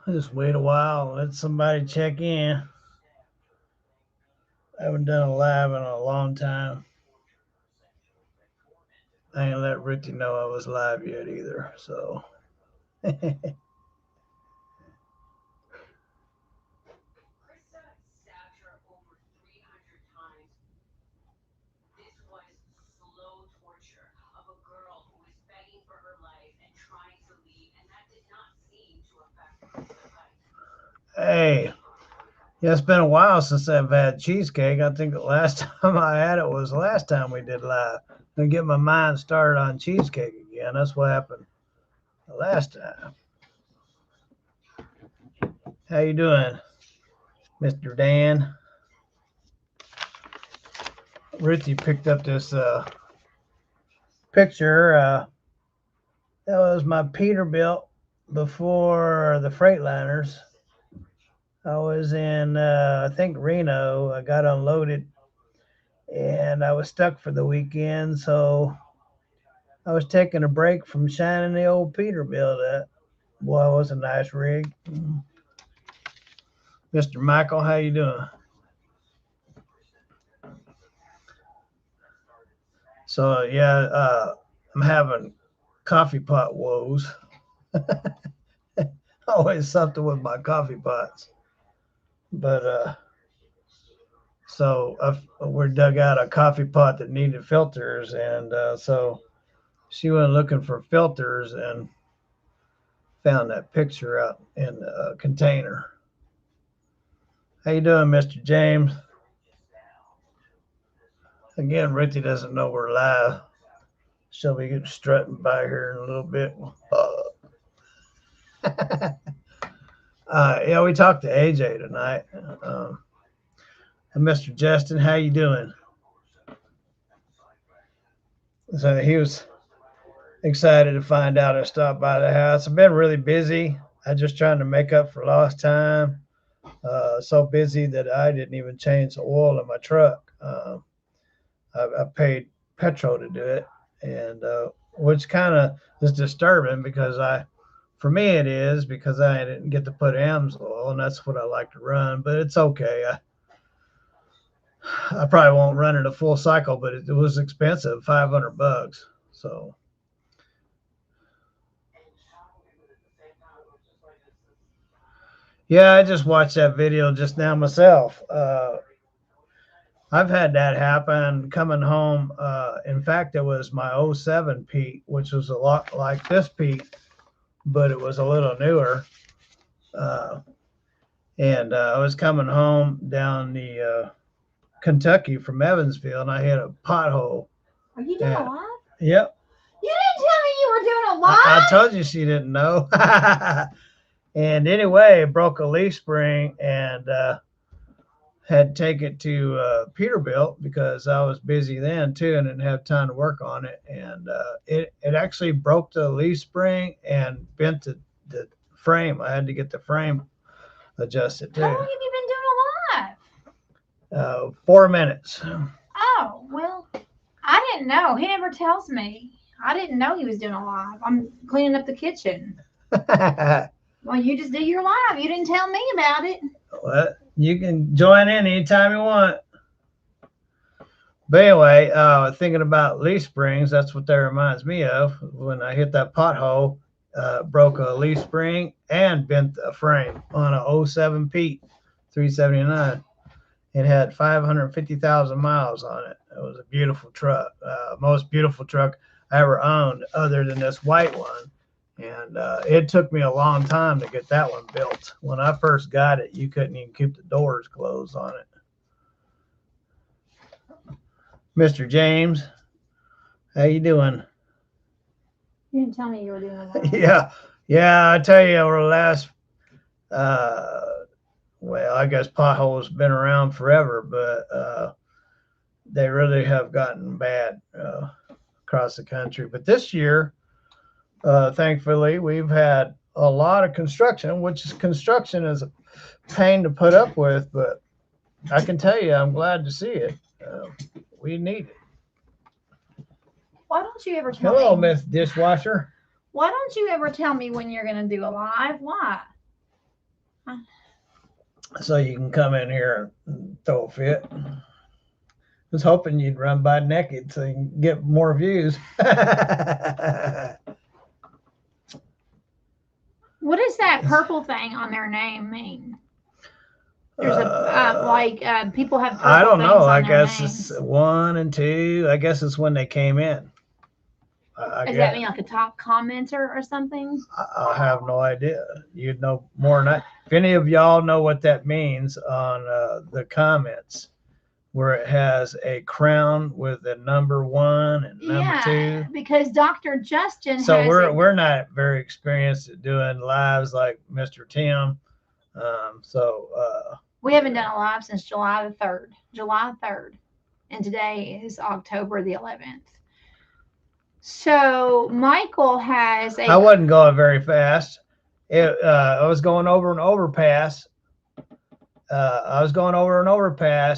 Just wait a while and let somebody check in. I haven't done a live in a long time. I ain't let Ricky know I was live yet either. So, hey, yeah, it's been a while since I've had cheesecake. I think the last time I had it was the last time we did live. And get my mind started on cheesecake again. That's what happened the last time. How you doing, Mr. Dan? Richie picked up this picture. That was my Peterbilt before the Freightliners. I was in, I think, Reno. I got unloaded and I was stuck for the weekend. So I was taking a break from shining the old Peterbilt up. Boy, it was a nice rig. Mr. Michael, how you doing? So, yeah, I'm having coffee pot woes. Always something with my coffee pots. But so we dug out a coffee pot that needed filters, and so she went looking for filters and found that picture out in a container. How you doing, Mr. James? Again, Richie doesn't know we're live. She'll be strutting by here in a little bit. Yeah, we talked to AJ tonight. Um, and Mr. Justin, how you doing? So he was excited to find out I stopped by the house. I've been really busy. I just trying to make up for lost time. So busy that I didn't even change the oil in my truck. I paid petrol to do it, and which kind of is disturbing because for me it is because I didn't get to put AMS oil, and that's what I like to run. But it's okay. I probably won't run it a full cycle, but it was expensive, $500. So yeah, I just watched that video just now myself. I've had that happen coming home. In fact, it was my '07 Pete, which was a lot like this Pete, but it was a little newer. Uh, and I was coming home down the Kentucky from Evansville, and I hit a pothole. Are you doing a And, live? yep, You didn't tell me you were doing a I live. told you she didn't know. And anyway, it broke a leaf spring and had to take it to Peterbilt because I was busy then too and didn't have time to work on it. And it actually broke the leaf spring and bent the frame. I had to get the frame adjusted How too. long have you been doing a live? 4 minutes. Oh, well, I didn't know. He never tells me. I didn't know he was doing a live. I'm cleaning up the kitchen. Well, you just do your live. You didn't tell me about it. Well, you can join in anytime you want. But anyway, thinking about leaf springs, that's what that reminds me of. When I hit that pothole, broke a leaf spring and bent a frame on a '07 Pete 379. It had 550,000 miles on it. It was a beautiful truck, most beautiful truck I ever owned, other than this white one. And it took me a long time to get that one built. When I first got it, you couldn't even keep the doors closed on it. Mr. James, how you doing? You didn't tell me you were doing a live. Yeah, yeah. I tell you, over the last, uh, well, I guess potholes been around forever, but they really have gotten bad across the country. But this year, thankfully, we've had a lot of construction, which is construction is a pain to put up with, but I can tell you, I'm glad to see it. Uh, we need it. Why don't you ever tell Hello, me? Miss Dishwasher. Why don't you ever tell me when you're going to do a live? Why? So you can come in here and throw a fit. Was hoping you'd run by naked so you can get more views. What does that purple thing on their name mean? There's people have purple I don't things know. on I their guess names. it's 1 and 2. I guess it's when they came in. Does that mean like a top commenter or something? I have no idea. You'd know more than I. If any of y'all know what that means on the comments, where it has a crown with a number 1 and number 2. Because Dr. Justin So has we're not very experienced at doing lives like Mr. Tim. We haven't done a live since July the 3rd. July 3rd. And today is October the 11th. So Michael has I wasn't going very fast. I was going over an overpass.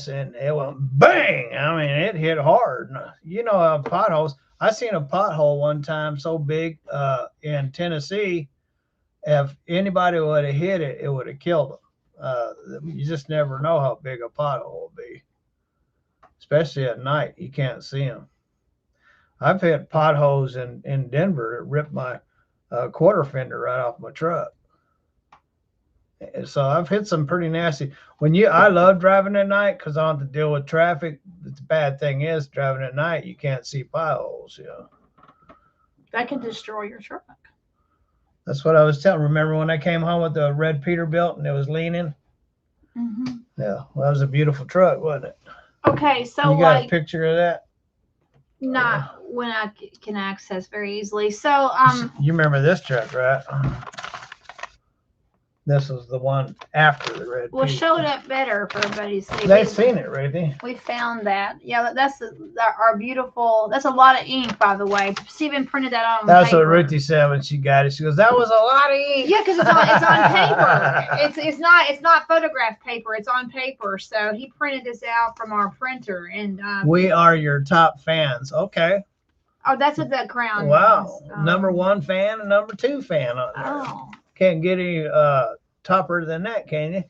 And it went bang. I mean, it hit hard. You know, potholes. I seen a pothole one time so big in Tennessee. If anybody would have hit it, it would have killed them. You just never know how big a pothole will be, especially at night. You can't see them. I've hit potholes in Denver that ripped my quarter fender right off my truck. So I've hit some pretty nasty. I love driving at night because I don't have to deal with traffic. The bad thing is driving at night, you can't see potholes. That can destroy your truck. That's what I was telling. Remember when I came home with the red Peterbilt and it was leaning? Mm-hmm. Yeah, well, that was a beautiful truck, wasn't it? Okay, so you got a picture of that? Not when I can access very easily. So you remember this truck, right? This was the one after the red. Well, show it up better for everybody to see. They've seen it, Ruthie. We found that. Yeah, that's our beautiful. That's a lot of ink, by the way. Stephen printed that on. That's paper. what Ruthie said when she got it. She goes, "That was a lot of ink." Yeah, because it's on paper. It's not photograph paper. It's on paper. So he printed this out from our printer, and we are your top fans. Okay. Oh, that's what that crown. Wow, number 1 fan and number 2 fan on there. Oh. Can't get any topper than that, can you?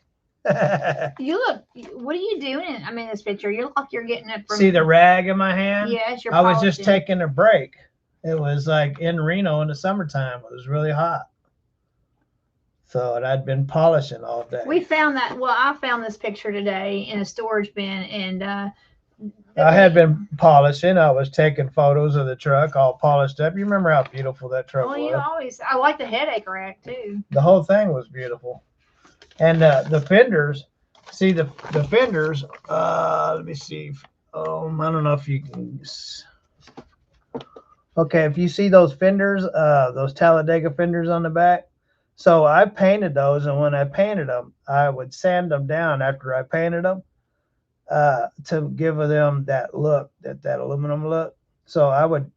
You look. What are you doing? I mean, this picture. You look like you're getting it from. See the rag in my hand? Yes, you're. I was just taking a break. It was like in Reno in the summertime. It was really hot. So I'd been polishing all day. We found that. Well, I found this picture today in a storage bin, and I had been polishing. I was taking photos of the truck all polished up. You remember how beautiful that truck was? Well, you always. I like the headache rack too. The whole thing was beautiful. And the fenders, see the fenders, let me see. I don't know if you can. Okay, if you see those fenders, those Talladega fenders on the back. So I painted those, and when I painted them, I would sand them down after I painted them. To give them that look, that aluminum look. So I would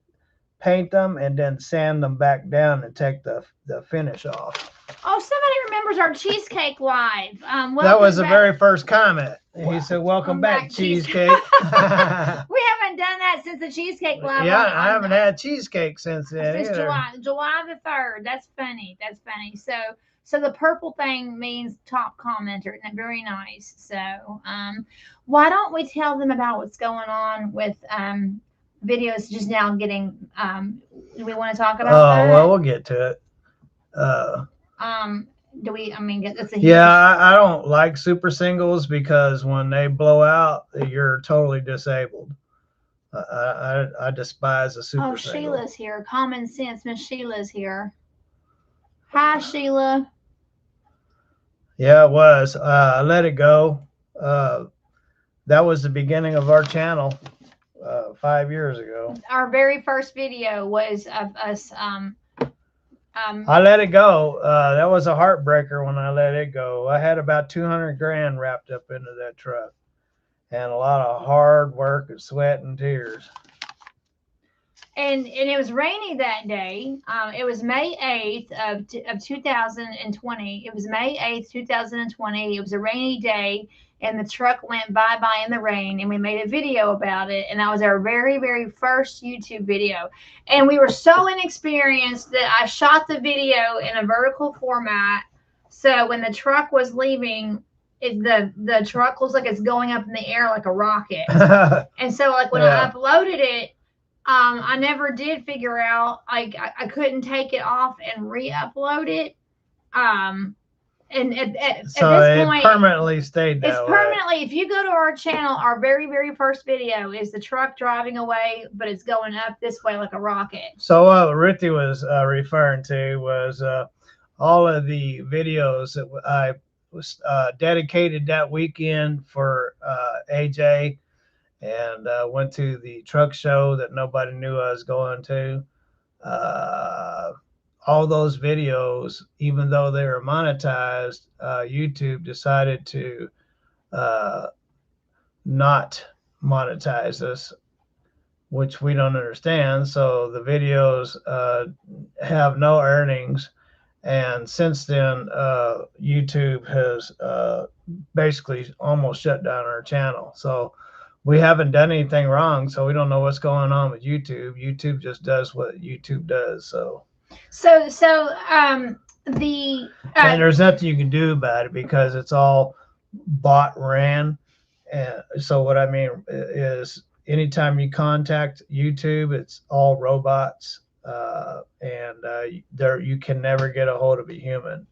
paint them and then sand them back down and take the finish off. Oh, somebody remembers our cheesecake live. That was the very first comment. He said, "Welcome back, cheesecake." We haven't done that since the cheesecake live. Yeah, I haven't had cheesecake since then. Since July the 3rd. That's funny. So the purple thing means top commenter, and very nice. So why don't we tell them about what's going on with videos just now getting do we want to talk about that? Well, we'll get to it. Do we? I mean, it's a I don't like super singles because when they blow out, you're totally disabled. I despise a super single. Sheila's here. Common sense. Miss Sheila's here. Hi, Sheila. Yeah, it was. Let It Go. That was the beginning of our channel 5 years ago. Our very first video was of us. I let it go. That was a heartbreaker when I let it go. I had about 200 grand wrapped up into that truck, and a lot of hard work and sweat and tears. And it was rainy that day. It was May 8th of 2020. It was May 8th, 2020. It was a rainy day, and the truck went bye-bye in the rain, and we made a video about it. And that was our very, very first YouTube video. And we were so inexperienced that I shot the video in a vertical format So when the truck was leaving, the truck looks like it's going up in the air like a rocket. And so like when I uploaded it, I never did figure out, like I couldn't take it off and re-upload it. And at So this it point, permanently stayed that it's way. permanently. If you go to our channel, our very first video is the truck driving away, but it's going up this way like a rocket. So what Ruthie was referring to was all of the videos that I was dedicated that weekend for AJ, and went to the truck show that nobody knew I was going to. All those videos, even though they were monetized, YouTube decided to not monetize us, which we don't understand. So the videos have no earnings. And since then, YouTube has basically almost shut down our channel. So we haven't done anything wrong. So we don't know what's going on with YouTube. YouTube just does what YouTube does. So and there's nothing you can do about it because it's all bot ran. And so what I mean is anytime you contact YouTube, it's all robots, and there you can never get a hold of a human.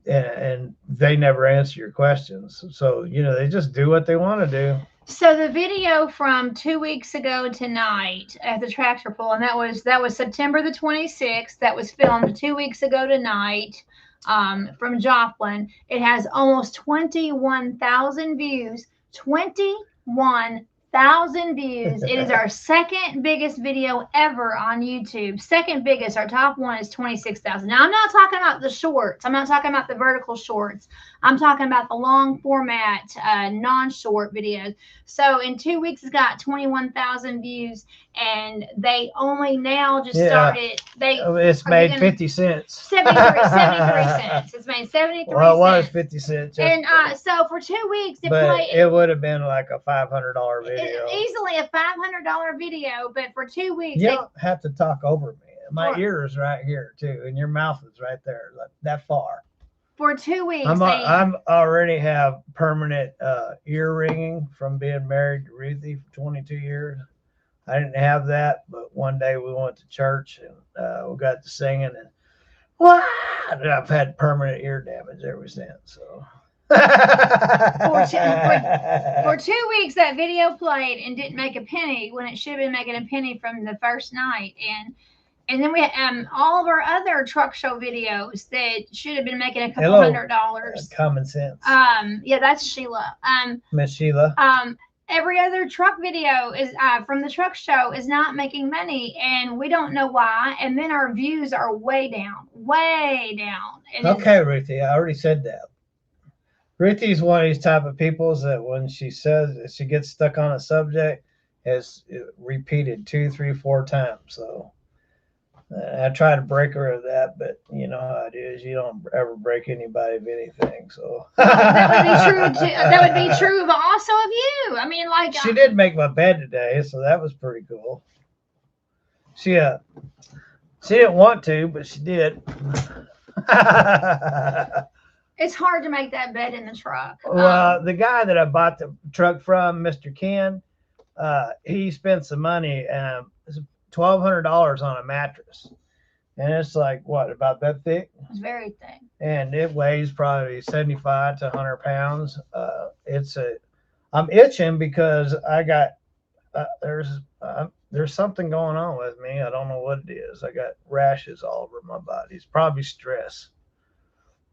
And they never answer your questions. So they just do what they want to do. So the video from 2 weeks ago tonight at the tractor pull, and that was September the 26th. That was filmed 2 weeks ago tonight, from Joplin. It has almost 21,000 views. 21,000 views. It is our second biggest video ever on YouTube. Second biggest. Our top one is 26,000. Now, I'm not talking about the shorts. I'm not talking about the vertical shorts. I'm talking about the long format, non-short videos. So in 2 weeks, it's got 21,000 views, and they only now just started. It's made 50 cents. 73 cents. It's made 73 cents. Well, it was 50 cents. And so for 2 weeks, it would have been like a $500 video. Easily a $500 video, but for 2 weeks. You don't have to talk over me. My ear is right here too, and your mouth is right there, like that far. For 2 weeks. I'm already have permanent ear ringing from being married to Ruthie for 22 years. I didn't have that, but one day we went to church and we got to singing, and I've had permanent ear damage ever since. So for 2 weeks that video played and didn't make a penny when it should have been making a penny from the first night. And then we all of our other truck show videos that should have been making a couple $100. Common sense. Yeah, that's Sheila. Miss Sheila. Every other truck video is from the truck show is not making money, and we don't know why. And then our views are way down. And okay, Ruthie, I already said that. Ruthie's one of these type of people that when she says she gets stuck on a subject, has repeated 2, 3, 4 times. So I try to break her of that, but you know how it is. You don't ever break anybody of anything. So that would be true too. That would be true also of you. I mean, like she did make my bed today, so that was pretty cool. She didn't want to, but she did. It's hard to make that bed in the truck. Well, the guy that I bought the truck from, Mr. Ken, he spent some money, it's $1,200 on a mattress, and it's like what, about that thick? It's very thick, and it weighs probably 75 to 100 pounds. I'm itching because I got there's something going on with me. I don't know what it is. I got rashes all over my body. It's probably stress,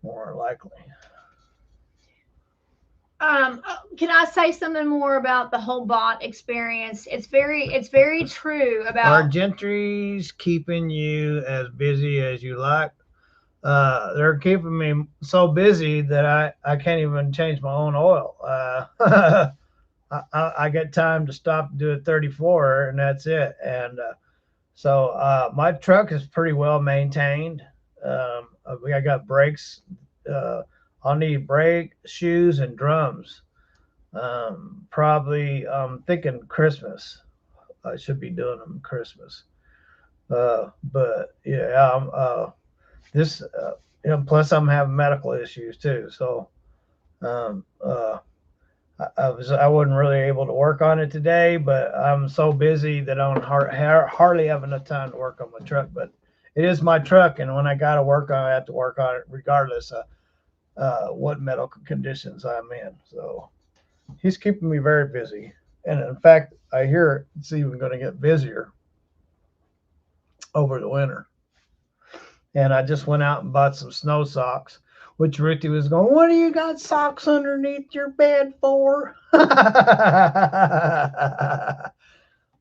more likely. Can I say something more about the whole bot experience? It's very true about our Gentry's keeping you as busy as you like. They're keeping me so busy that I can't even change my own oil. I get time to stop and do a 34, and that's it. And so my truck is pretty well maintained. I got brakes. I'll need brake, shoes, and drums. Probably I'm thinking Christmas. I should be doing them Christmas. But yeah, this, plus I'm having medical issues too. So, I wasn't really able to work on it today, but I'm so busy that I don't hardly have enough time to work on my truck. But it is my truck, and when I got to work on it, I have to work on it regardless of what medical conditions I'm in. So he's keeping me very busy. And in fact, I hear it's even going to get busier over the winter. And I just went out and bought some snow socks, which Ruthie was going, what do you got socks underneath your bed for?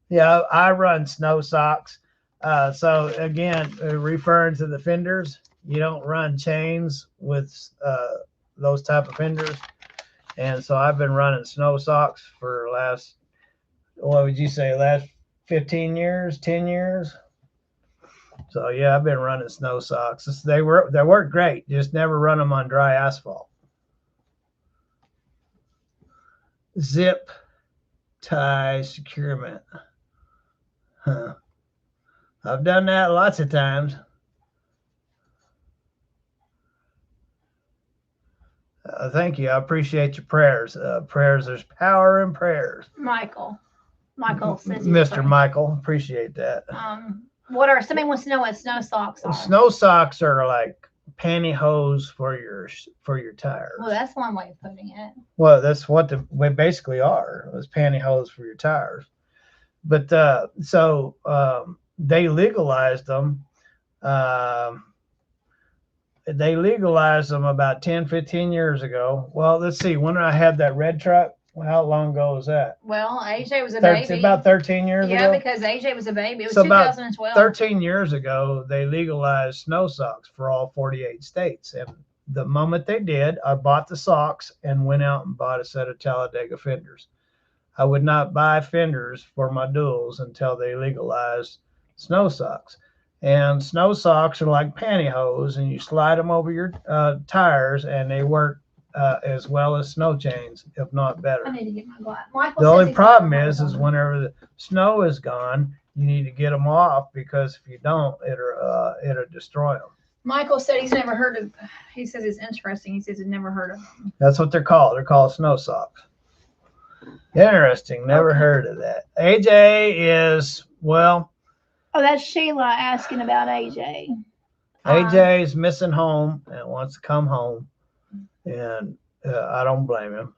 Yeah, I run snow socks. So again, referring to the fenders, you don't run chains with those type of fenders. And so I've been running snow socks for last, what would you say, last 15 years, 10 years? So yeah, I've been running snow socks. They work great. Just never run them on dry asphalt. Zip tie securement. Huh. I've done that lots of times. Thank you. I appreciate your prayers. Prayers. There's power in prayers. Michael says Mr. Michael, appreciate that. Somebody wants to know what snow socks are. Snow socks are like pantyhose for your tires. Well, that's one way of putting it. Well, that's what they basically are. It's pantyhose for your tires. But so they legalized them. They legalized them about 10, 15 years ago. Well, let's see. When I had that red truck, how long ago was that? Well, AJ was a baby. About 13 years ago? Yeah, because AJ was a baby. It was So 2012. 13 years ago, they legalized snow socks for all 48 states. And the moment they did, I bought the socks and went out and bought a set of Talladega fenders. I would not buy fenders for my duals until they legalized snow socks. And snow socks are like pantyhose, and you slide them over your tires, and they work as well as snow chains, if not better. I need to get my glass. The only problem is whenever the snow is gone, you need to get them off, because if you don't, it'll destroy them. Michael said he's never heard of. He says it's interesting. He says he's never heard of them. That's what they're called. They're called snow socks. Interesting. Never heard of that. AJ is, well. Oh, that's Sheila asking about AJ. AJ is missing home and wants to come home. And I don't blame him.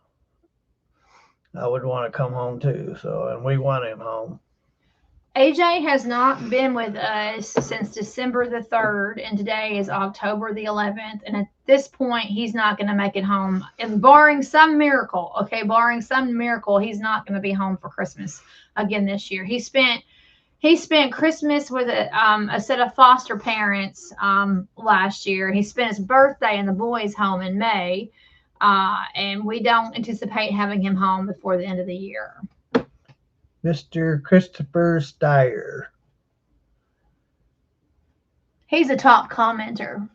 I would want to come home too. And we want him home. AJ has not been with us since December the 3rd, and today is October the 11th. And at this point, he's not going to make it home. And barring some miracle, he's not going to be home for Christmas again this year. He spent Christmas with a set of foster parents last year. He spent his birthday in the boys' home in May, and we don't anticipate having him home before the end of the year. Mr. Christopher Steyer. He's a top commenter.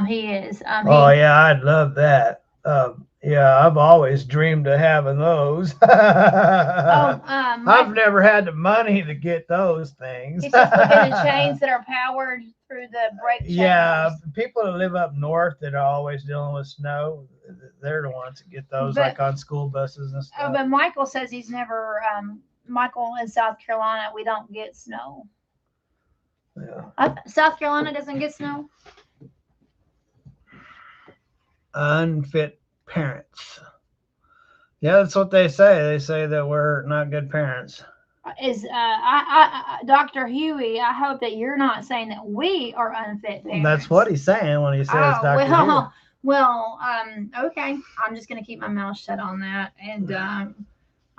He is. Yeah, I'd love that. Yeah, I've always dreamed of having those. I've never had the money to get those things. He's just looking at chains that are powered through the brake chains. Yeah, people that live up north that are always dealing with snow, they're the ones that get those, like on school buses and stuff. Oh, but Michael says he's never. Michael, in South Carolina, we don't get snow. Yeah. South Carolina doesn't get snow. Unfit parents. Yeah, that's what they say. They say that we're not good parents. Dr. Huey, I hope that you're not saying that we are unfit parents. That's what he's saying when he says Dr. Huey. Well, okay. I'm just going to keep my mouth shut on that. And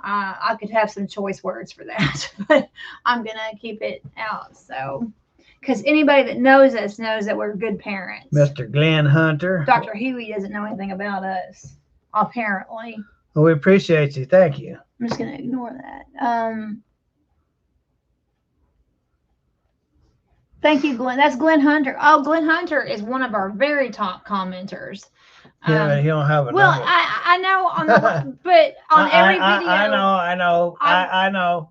I could have some choice words for that, but I'm going to keep it out. So, because anybody that knows us knows that we're good parents. Mr. Glenn Hunter. Dr. Huey doesn't know anything about us, apparently. Well, we appreciate you. Thank you. I'm just going to ignore that. Thank you, Glenn. That's Glenn Hunter. Oh, Glenn Hunter is one of our very top commenters. Yeah, he don't have a well, number. I know on the but on every video. I know.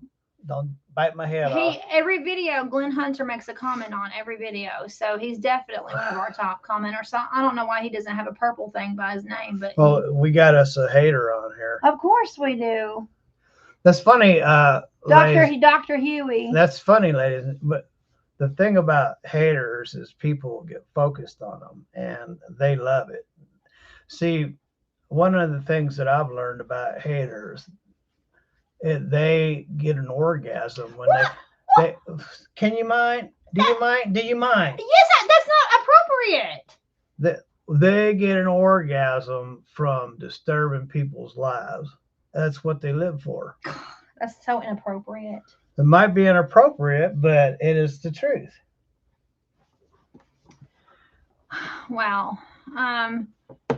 bite my head off. Every video, Glenn Hunter makes a comment on every video, so he's definitely one of our top commenters. So I don't know why he doesn't have a purple thing by his name, but Well, we got us a hater on here. of course we do. That's funny, Dr. Huey. That's funny, ladies. But the thing about haters is people get focused on them and they love it. See, one of the things that I've learned about haters, they get an orgasm when they can you mind? Do you mind? Yes, that's not appropriate. They get an orgasm from disturbing people's lives. That's what they live for. That's so inappropriate. It might be inappropriate, but it is the truth. Wow.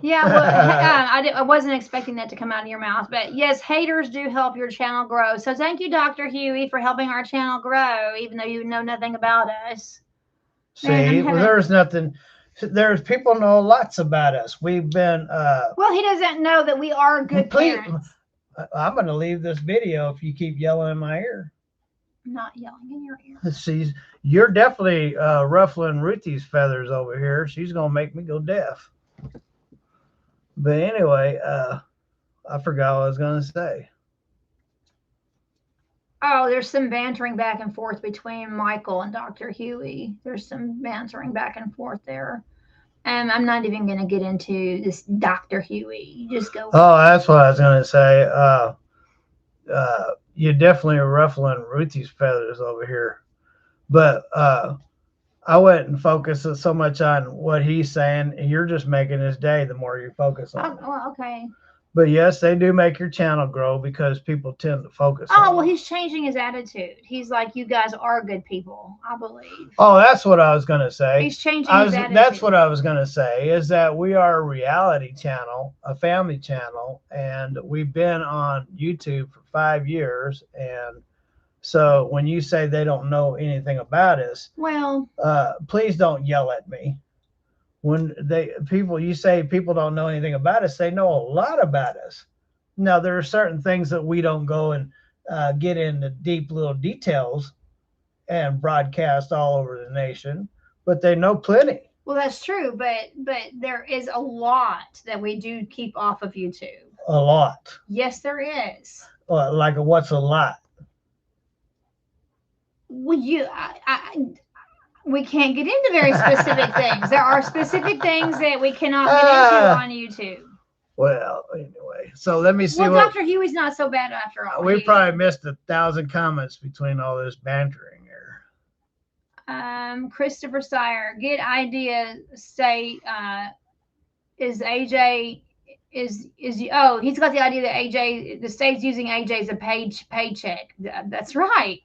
Yeah, well, I wasn't expecting that to come out of your mouth, but yes, haters do help your channel grow. So thank you, Dr. Huey, for helping our channel grow, even though you know nothing about us. See, there's people know lots about us. We've been. Well, he doesn't know that we are good parents. I'm going to leave this video if you keep yelling in my ear. I'm not yelling in your ear. See, you're definitely ruffling Ruthie's feathers over here. She's going to make me go deaf. But anyway, I forgot what I was going to say. Oh, there's some bantering back and forth between Michael and Dr. Huey. There's some bantering back and forth there. And I'm not even going to get into this Dr. Huey. Just go. Oh, that's what I was going to say. You're definitely ruffling Ruthie's feathers over here. But I wouldn't focus so much on what he's saying. You're just making his day the more you focus on it. Oh, okay. But yes, they do make your channel grow because people tend to focus on Oh, well, it. he's changing his attitude. He's like, you guys are good people, I believe. Oh, that's what I was going to say. He's changing his attitude. That's what I was going to say, is that we are a reality channel, a family channel, and we've been on YouTube for 5 years. And so when you say they don't know anything about us, well, please don't yell at me. When you say people don't know anything about us, they know a lot about us. Now, there are certain things that we don't go and get into deep little details and broadcast all over the nation, but they know plenty. Well, that's true, but there is a lot that we do keep off of YouTube. A lot. Yes, there is. Like what's a lot? Well, we can't get into very specific things. There are specific things that we cannot get into on YouTube. Well, anyway, so let me see. Well, Dr. Huey's not so bad after all. We probably missed 1,000 comments between all this bantering here. Christopher Sire, good idea. Say, is AJ oh, he's got the idea that AJ, the state's using AJ as a paycheck. That's right.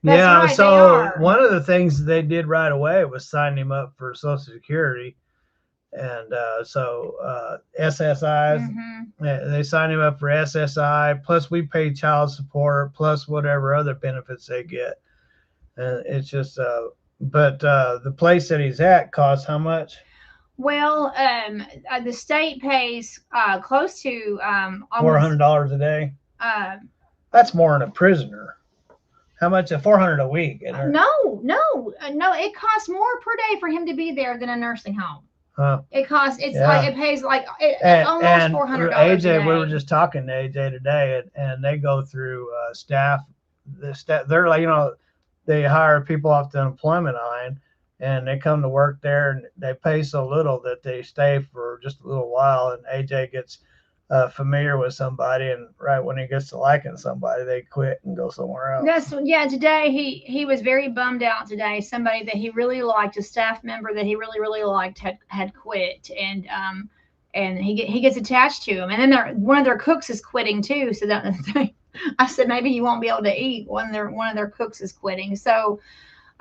That's yeah, right, so one of the things they did right away was sign him up for Social Security. And SSIs, they signed him up for SSI, plus we pay child support, plus whatever other benefits they get. And it's just, but the place that he's at costs how much? Well, the state pays close to $400 a day. That's more than a prisoner. How much? $400 a week? No, it costs more per day for him to be there than a nursing home. It costs. It's like it pays like almost $400. AJ, we were just talking to AJ today, and they go through staff. The staff, they're like, they hire people off the unemployment line, and they come to work there, and they pay so little that they stay for just a little while. And AJ gets familiar with somebody, and right when he gets to liking somebody, they quit and go somewhere else. Today he was very bummed out today. Somebody that he really liked, a staff member that he really liked, had quit, and he gets attached to him. And then one of their cooks is quitting too. So that I said maybe you won't be able to eat when one of their cooks is quitting. So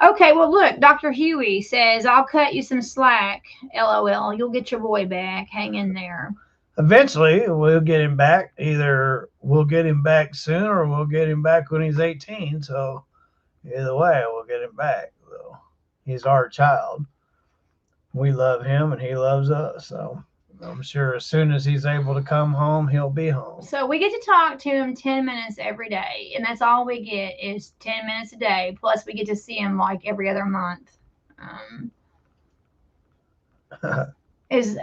okay, well look, Dr. Huey says I'll cut you some slack. LOL. You'll get your boy back. Hang in there. Eventually, we'll get him back. Either we'll get him back soon or we'll get him back when he's 18. So either way, we'll get him back. So he's our child. We love him and he loves us. So I'm sure as soon as he's able to come home, he'll be home. So we get to talk to him 10 minutes every day, and that's all we get is 10 minutes a day. Plus, we get to see him like every other month. Is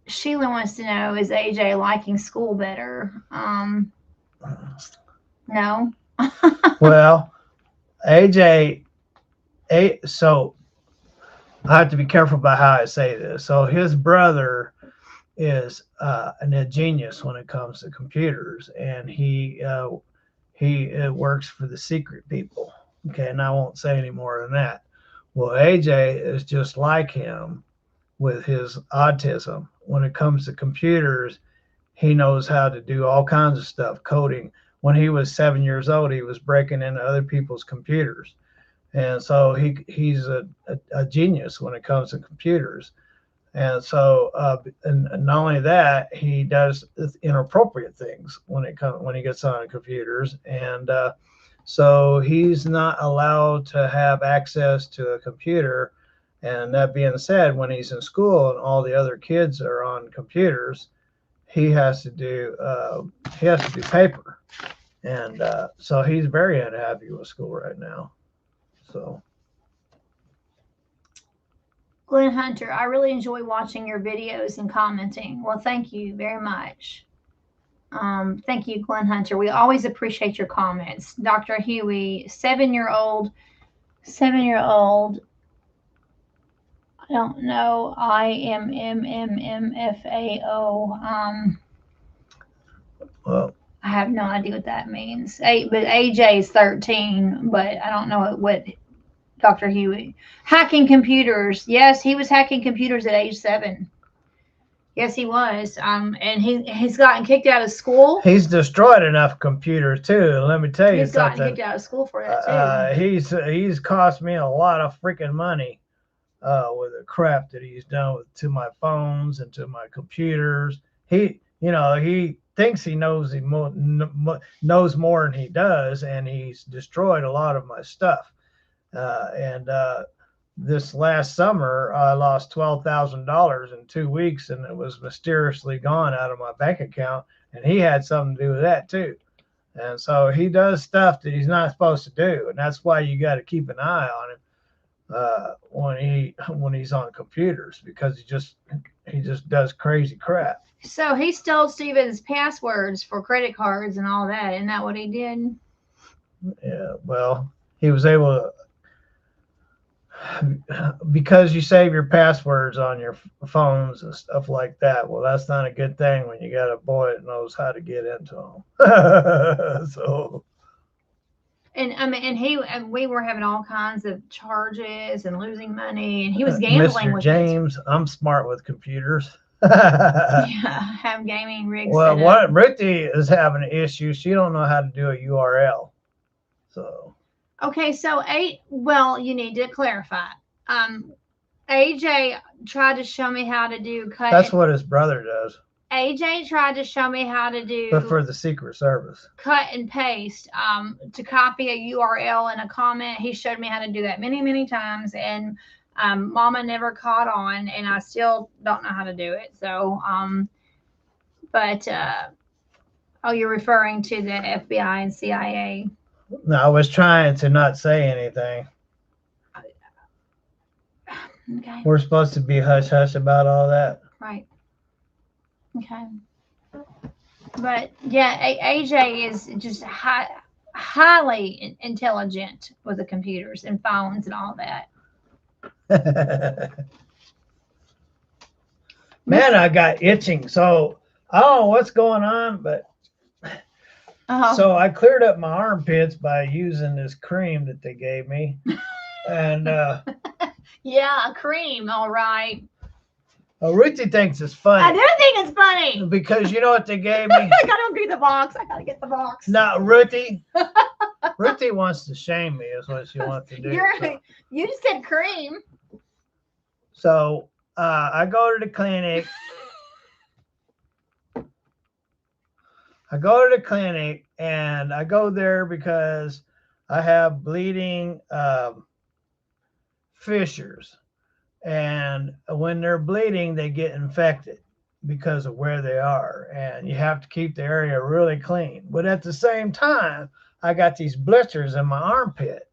Sheila wants to know, is AJ liking school better? No. Well, AJ, so I have to be careful about how I say this. So his brother is a genius when it comes to computers, and he works for the secret people. Okay, and I won't say any more than that. Well, AJ is just like him with his autism. When it comes to computers, he knows how to do all kinds of stuff, coding. When he was 7 years old, he was breaking into other people's computers. And so he's a genius when it comes to computers. And so, and not only that, he does inappropriate things when he gets on computers. And so he's not allowed to have access to a computer. And that being said, when he's in school and all the other kids are on computers, he has to do paper. And so he's very unhappy with school right now. So. Glenn Hunter, I really enjoy watching your videos and commenting. Well, thank you very much. Thank you, Glenn Hunter. We always appreciate your comments. Dr. Huey, 7-year-old. I don't know. IMMMMFAO. Well, I have no idea what that means. But AJ is 13, but I don't know what Dr. Huey. Hacking computers. Yes, he was hacking computers at age 7. Yes, he was. And he's gotten kicked out of school. He's destroyed enough computers too. Let me tell you something. He's gotten kicked out of school for that too. He's cost me a lot of freaking money with the crap that he's done to my phones and to my computers. He thinks he knows knows more than he does, and he's destroyed a lot of my stuff. This last summer, I lost $12,000 in 2 weeks, and it was mysteriously gone out of my bank account. And he had something to do with that too. And so he does stuff that he's not supposed to do, and that's why you got to keep an eye on him when he's on computers, because he just does crazy crap. So he stole Steven's passwords for credit cards and all that. Isn't that what he did? Yeah. Well, he was able to. Because you save your passwords on your phones and stuff like that. Well, that's not a good thing when you got a boy that knows how to get into them. So. And we were having all kinds of charges and losing money, and he was gambling. Mr. James, I'm smart with computers. Yeah, have gaming rigs. Well, what Ruthie is having an issue. She don't know how to do a URL. So. Okay, so you need to clarify. AJ tried to show me how to do cut. That's what his brother does. AJ tried to show me how to do, but for the Secret Service, cut and paste, to copy a URL and a comment. He showed me how to do that many, many times, and Mama never caught on, and I still don't know how to do it. So, you're referring to the FBI and CIA. No, I was trying to not say anything. Okay. We're supposed to be hush hush about all that. Right. Okay. But yeah, AJ is just highly intelligent with the computers and phones and all that. Man, I got itching. So I don't know what's going on, but so I cleared up my armpits by using this cream that they gave me. And yeah, a cream, all right. Oh, Ruthie thinks it's funny. I do think it's funny. Because you know what they gave me? I gotta do the box. I gotta get the box. No, Ruthie wants to shame me is what she wants to do. You just said cream. So I go to the clinic. And I go there because I have bleeding fissures. And when they're bleeding, they get infected. because of where they are, and you have to keep the area really clean. But at the same time, I got these blisters in my armpit,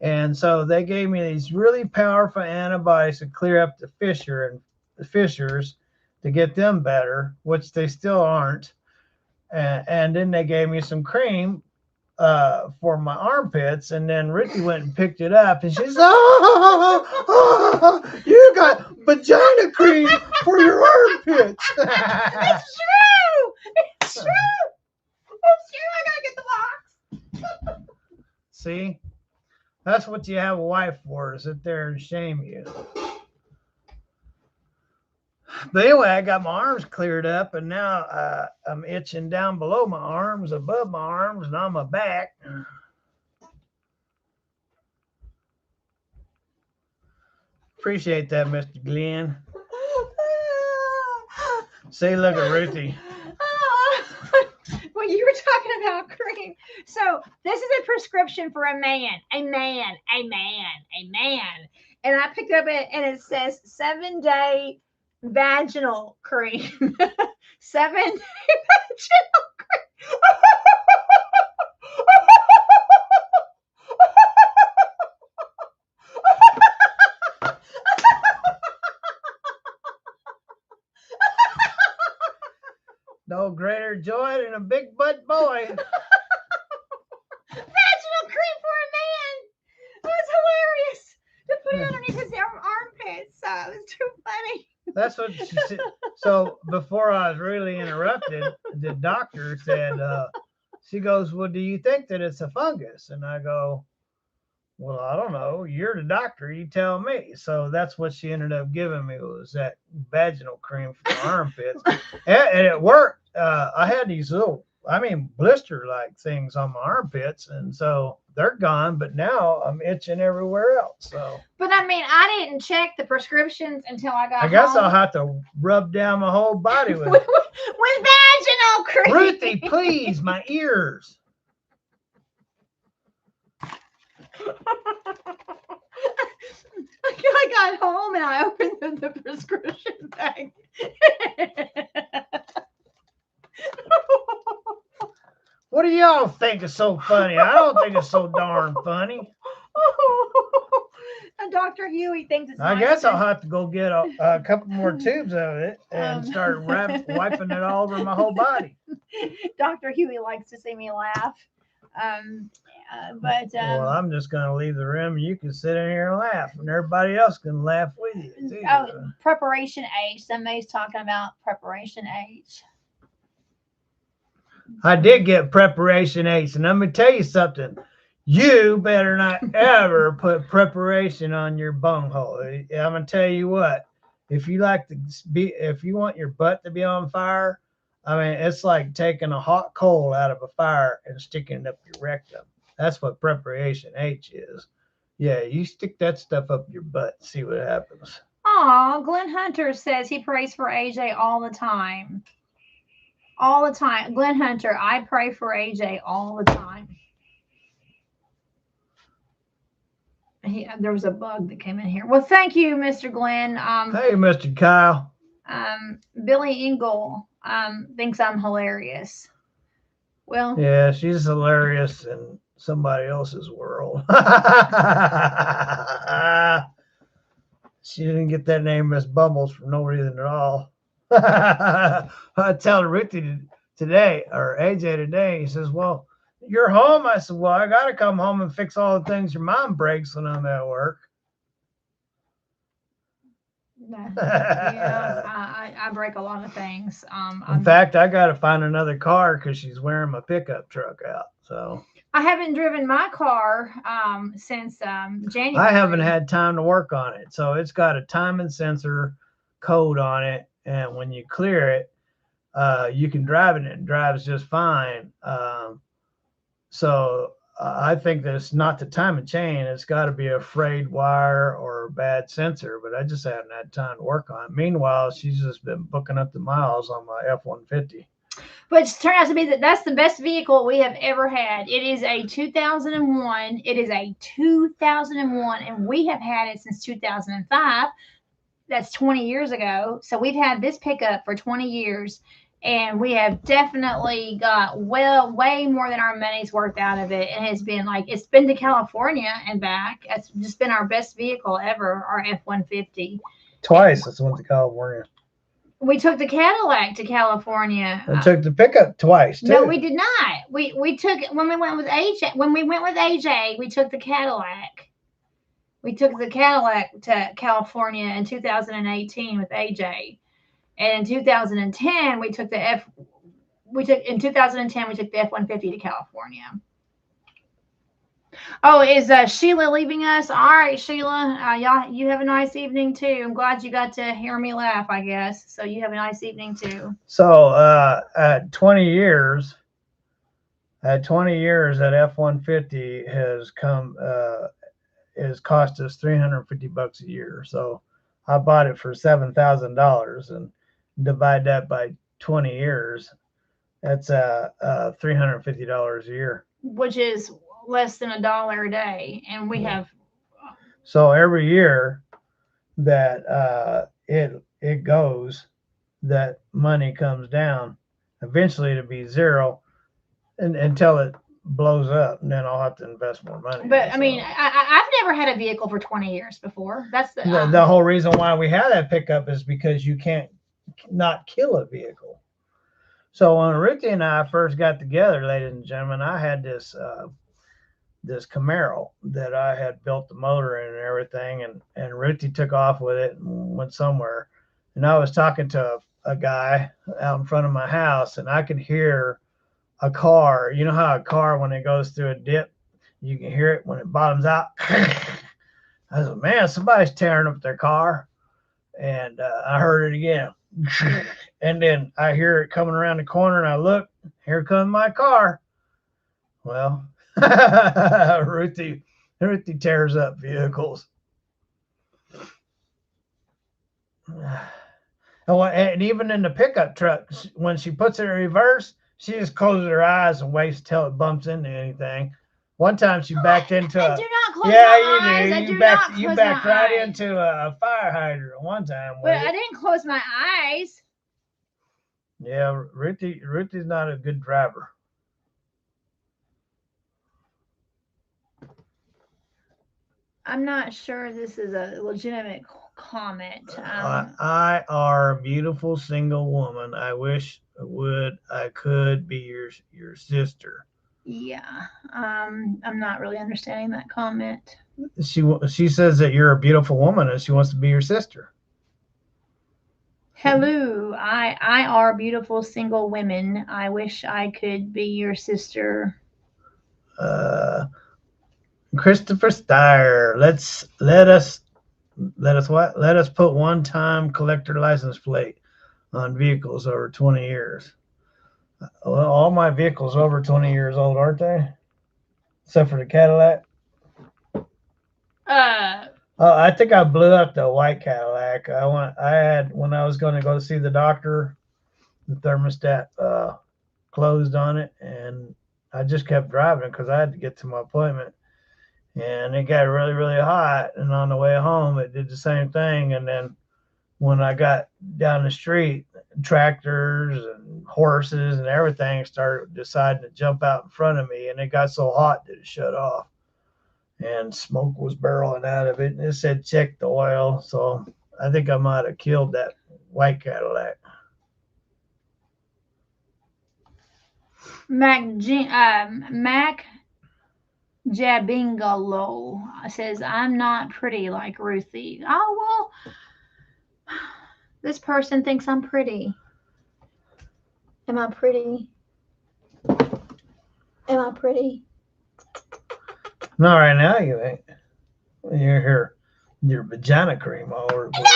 and so they gave me these really powerful antibiotics to clear up the fissures to get them better, which they still aren't. And then they gave me some cream for my armpits, and then Ricky went and picked it up, and she's you got vagina cream for your armpits. It's true. It's true. It's true. I gotta get the box. See, that's what you have a wife for, to sit there and shame you. But anyway, I got my arms cleared up, and now I'm itching down below my arms, above my arms, and on my back. Appreciate that, Mr. Glenn. See, look at Ruthie. Well, you were talking about cream. So this is a prescription for a man. And I picked up it, and it says 7-day vaginal cream. 7-day vaginal cream. No greater joy than a big butt boy. Vaginal cream for a man. It was hilarious to put it underneath his armpits. So it was too funny. That's what she said. So before I was really interrupted, the doctor said, she goes, well, do you think that it's a fungus? And I go, well, I don't know. You're the doctor. You tell me. So that's what she ended up giving me, was that vaginal cream for the armpits. And it worked. I had these little, blister-like things on my armpits. And so they're gone. But now I'm itching everywhere else. So. But I didn't check the prescriptions until I got I guess home. I'll have to rub down my whole body with with vaginal cream. Ruthie, please, my ears. I got home and I opened the prescription bag. What do y'all think is so funny? I don't think it's so darn funny. And Dr. Huey thinks it's I nice guess to- I'll have to go get a couple more tubes of it and start wiping it all over my whole body. Dr. Huey likes to see me laugh. Well, I'm just going to leave the room. You can sit in here and laugh, and everybody else can laugh with you, too. Preparation H. Somebody's talking about Preparation H. I did get Preparation H, and let me tell you something. You better not ever put preparation on your bunghole. I'm gonna tell you what. If you want your butt to be on fire, it's like taking a hot coal out of a fire and sticking it up your rectum. That's what Preparation H is. Yeah, you stick that stuff up your butt and see what happens. Aw, Glenn Hunter says he prays for AJ all the time. All the time. Glenn Hunter, I pray for AJ all the time. There was a bug that came in here. Well, thank you, Mr. Glenn. Hey, Mr. Kyle. Billy Engel thinks I'm hilarious. Well, yeah, she's hilarious in somebody else's world. She didn't get that name, Miss Bumbles, for no reason at all. I tell Ruthie today, or AJ today, he says, well, you're home. I said, well, I got to come home and fix all the things your mom breaks when I'm at work. Yeah, I break a lot of things. In fact, I got to find another car because she's wearing my pickup truck out. So I haven't driven my car since January. I haven't had time to work on it. So it's got a timing sensor code on it. And when you clear it, you can drive it, and it drives just fine. So I think that it's not the timing chain. It's got to be a frayed wire or a bad sensor, but I just haven't had time to work on it. Meanwhile, she's just been booking up the miles on my F-150. But it turned out to be that's the best vehicle we have ever had. It is a 2001. It is a 2001, and we have had it since 2005. that's 20 years ago. So we've had this pickup for 20 years, and we have definitely got way more than our money's worth out of it. And it's been to California and back. It's just been our best vehicle ever, our F-150. Twice it's went to California. We took the Cadillac to California. We took the pickup twice too. No, we did not. We took when we went with AJ. When we went with AJ, we took the Cadillac. We took the Cadillac to California in 2018 with AJ, and in 2010 we took the F-150 to California. Oh, is Sheila leaving us? All right, Sheila. Y'all, you have a nice evening too. I'm glad you got to hear me laugh, I guess. So you have a nice evening too. So at 20 years, that F-150 has cost us $350 a year. So I bought it for $7,000, and divide that by 20 years. That's $350 a year, which is less than $1 a day, and we have. So every year that it goes, that money comes down. Eventually, it'll be zero, until it blows up, and then I'll have to invest more money. But I mean, I've never had a vehicle for 20 years before. That's the whole reason why we have that pickup is because you can't not kill a vehicle. So when Ruthie and I first got together, ladies and gentlemen, I had this Camaro that I had built the motor in and everything, and Ruthie took off with it and went somewhere. And I was talking to a guy out in front of my house, and I could hear a car. You know how a car, when it goes through a dip, you can hear it when it bottoms out. I said, man, somebody's tearing up their car. And I heard it again. And then I hear it coming around the corner, and I look, here comes my car. Well, Ruthie tears up vehicles. And even in the pickup truck, when she puts it in reverse, she just closes her eyes and waits till it bumps into anything. One time she backed into I do not close my eyes. You backed right into a fire hydrant one time. But I didn't close my eyes. Yeah, Ruthie's not a good driver. I'm not sure this is a legitimate comment. I are a beautiful single woman. I wish I could be your sister. Yeah, I'm not really understanding that comment. She says that you're a beautiful woman and she wants to be your sister. Hello, I are beautiful single women. I wish I could be your sister. Christopher Steyer, let us put one-time collector license plate on vehicles over 20 years. Well, all my vehicles over 20 years old, aren't they? Except for the Cadillac. I think I blew up the white Cadillac. I had, when I was going to go see the doctor, the thermostat closed on it, and I just kept driving because I had to get to my appointment. And it got really, really hot. And on the way home, it did the same thing. And then when I got down the street, tractors and horses and everything started deciding to jump out in front of me. And it got so hot that it shut off. And smoke was barreling out of it. And it said, check the oil. So I think I might have killed that white Cadillac. Mac Jabingalo says, I'm not pretty like Ruthie. Oh, well, this person thinks I'm pretty. Am I pretty? Am I pretty? Not right now, you ain't. You're here, your vagina cream all over the place.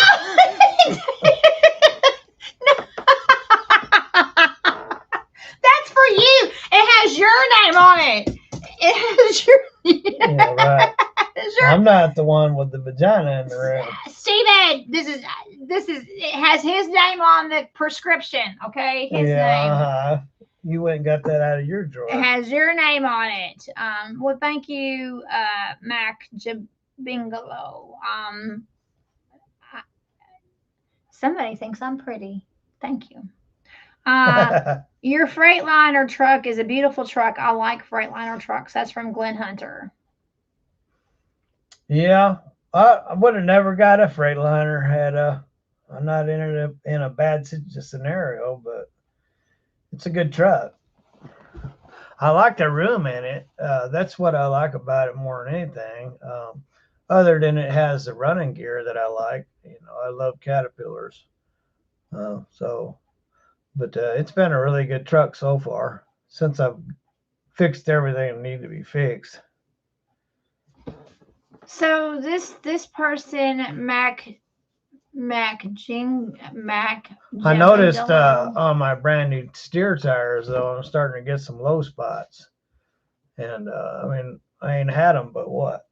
That's for you. It has your name on it. It has your. Yeah, right. I'm not the one with the vagina in the room. Steven, this is it has his name on the prescription, okay? His name. You went and got that out of your drawer. It has your name on it. Well, thank you, Mac Jabingalo. Somebody thinks I'm pretty. Thank you. Your Freightliner truck is a beautiful truck. I like Freightliner trucks. That's from Glenn Hunter. Yeah, I would have never got a Freightliner I'm not in a bad scenario, but it's a good truck. I like the room in it. That's what I like about it more than anything. Other than it has the running gear that I like. I love Caterpillars. But it's been a really good truck so far since I've fixed everything that needed to be fixed. So this person Mac I noticed on my brand new steer tires though, I'm starting to get some low spots, and I mean I ain't had them but what?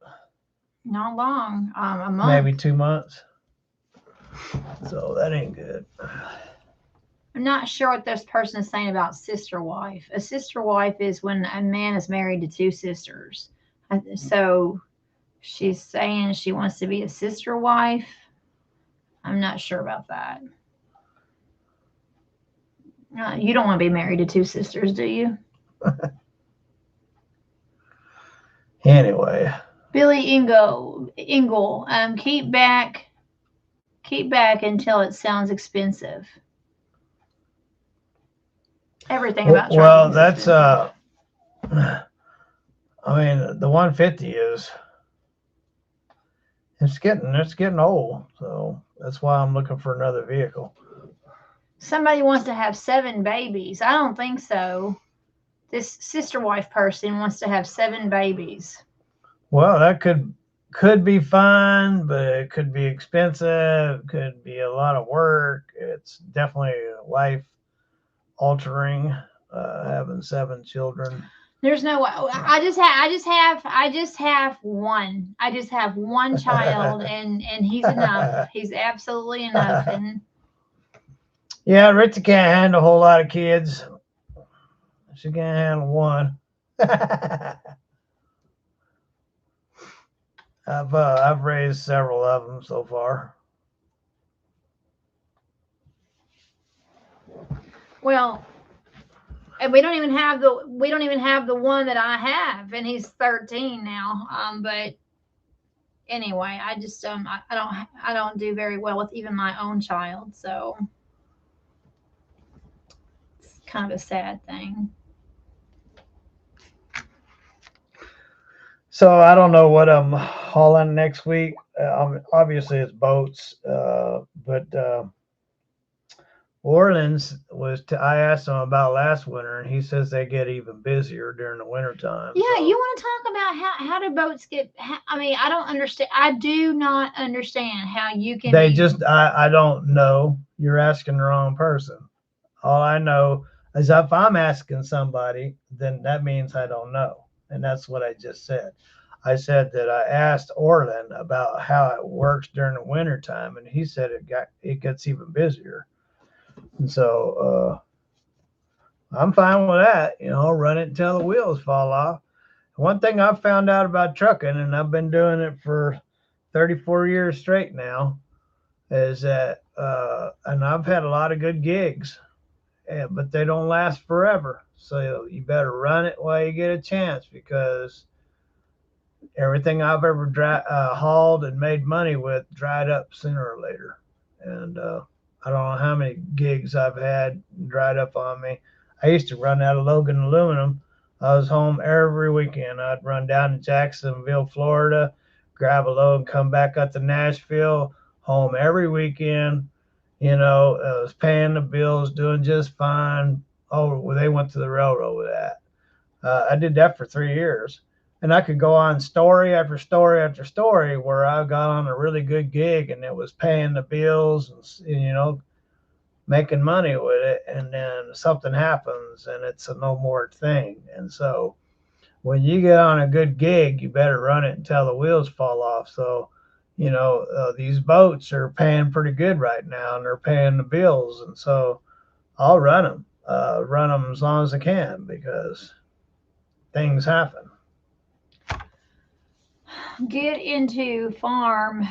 Not long, a month, maybe 2 months. So that ain't good. I'm not sure what this person is saying about sister wife. A sister wife is when a man is married to two sisters. So she's saying she wants to be a sister wife. I'm not sure about that. You don't want to be married to two sisters, do you? Anyway. Billy Engel, keep back until it sounds expensive. Everything about well, that's I mean the 150 is it's getting old, so that's why I'm looking for another vehicle. Somebody wants to have 7 babies. I don't think so. This sister wife person wants to have 7 babies. Well, that could be fun, but it could be expensive. Could be a lot of work. It's definitely life altering. Having 7 children. There's no way. I just have one. I just have one child, and he's enough. He's absolutely enough. And yeah, Rita can't handle a whole lot of kids. She can't handle one. I've raised several of them so far. Well, and we don't even have the one that I have, and he's 13 now. But anyway, I just I don't do very well with even my own child, so it's kind of a sad thing. So I don't know what I'm hauling next week. Obviously it's boats, but Orleans I asked him about last winter, and he says they get even busier during the winter time. Yeah, so. You want to talk about how do boats get? I mean, I don't understand. I do not understand how you can. I don't know. You're asking the wrong person. All I know is if I'm asking somebody, then that means I don't know, and that's what I just said. I said that I asked Orland about how it works during the winter time, and he said it gets even busier. And so I'm fine with that. Run it until the wheels fall off. One thing I've found out about trucking, and I've been doing it for 34 years straight now, is that, and I've had a lot of good gigs, but they don't last forever. So you better run it while you get a chance, because everything I've ever hauled and made money with dried up sooner or later. And I don't know how many gigs I've had dried up on me. I used to run out of Logan Aluminum. I was home every weekend. I'd run down to Jacksonville, Florida, grab a load and come back up to Nashville, home every weekend. I was paying the bills, doing just fine. Oh, they went to the railroad with that. I did that for 3 years. And I could go on story after story after story where I got on a really good gig and it was paying the bills and making money with it. And then something happens and it's a no more thing. And so when you get on a good gig, you better run it until the wheels fall off. So, these boats are paying pretty good right now and they're paying the bills. And so I'll run them as long as I can, because things happen. Get into farm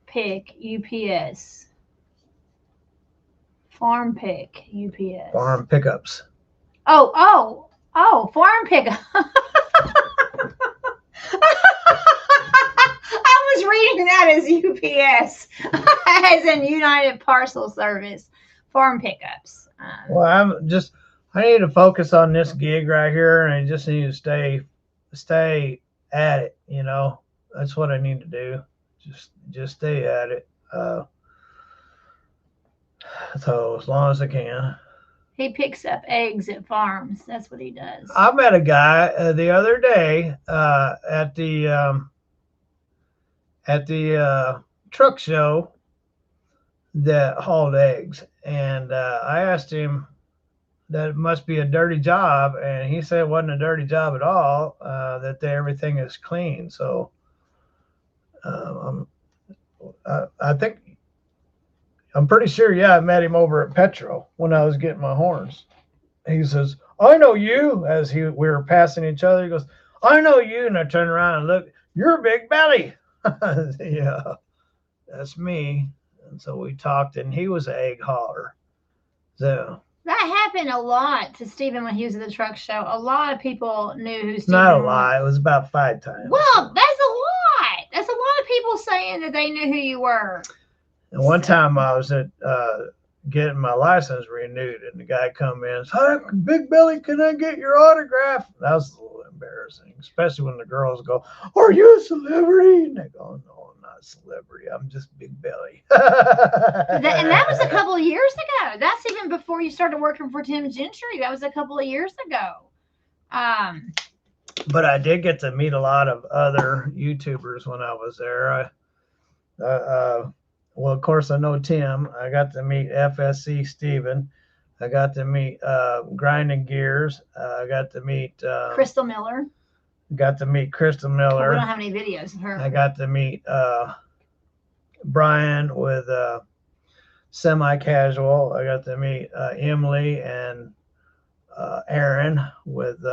pick UPS. Farm pick, UPS. Farm pickups. Oh, farm pickup. I was reading that as UPS, as in United Parcel Service. Farm pickups. Well, I need to focus on this gig right here, and I just need to stay at it. You know, that's what I need to do. Just stay at it. So as long as I can. He picks up eggs at farms. That's what he does. I met a guy the other day at the truck show that hauled eggs, and I asked him that it must be a dirty job, and he said it wasn't a dirty job at all. That everything is clean. So I think I'm pretty sure. Yeah, I met him over at Petro when I was getting my horns. He says, "I know you." As we were passing each other, he goes, "I know you," and I turned around and looked. "You're Big Belly." Yeah, that's me. And so we talked, and he was an egg hauler. So that happened a lot to Stephen when he was at the truck show. A lot of people knew who Stephen not a was. lie. It was about 5 times. Well, that's a lot. That's a lot of people saying that they knew who you were. And one time I was at getting my license renewed, and the guy come in and said, "Hi, Big Belly, can I get your autograph?" That was a little embarrassing, especially when the girls go, "Are you a celebrity?" And they go, "No, I'm not a celebrity. I'm just Big Belly." And that was a couple of years ago. That's even before you started working for Tim Gentry. That was a couple of years ago. But I did get to meet a lot of other YouTubers when I was there. Well, of course, I know Tim. I got to meet FSC Steven. I got to meet Grinding Gears. I got to meet Crystal Miller. Got to meet Crystal Miller. We don't have any videos of her. I got to meet Brian with Semi Casual. I got to meet Emily and Aaron with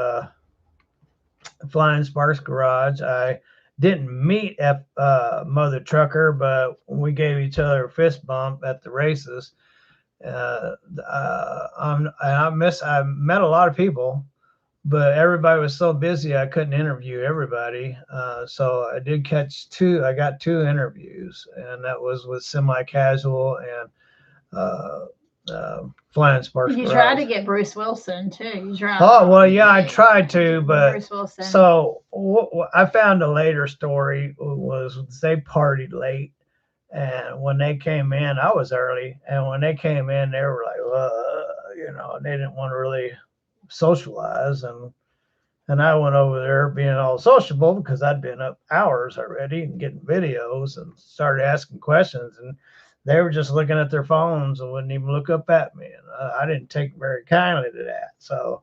Flying Sparks Garage. I didn't meet Mother Trucker, but we gave each other a fist bump at the races. I met a lot of people, but everybody was so busy I couldn't interview everybody. So I did catch two. I got 2 interviews, and that was with Semi Casual and Flying Sparks. You tried to get Bruce Wilson too. You tried. Oh well, yeah, I tried to, but Bruce Wilson. So I found a later story was they partied late, and when they came in, I was early, and when they came in, they were like, they didn't want to really socialize, and I went over there being all sociable because I'd been up hours already and getting videos and started asking questions, and they were just looking at their phones and wouldn't even look up at me. And I didn't take very kindly to that. So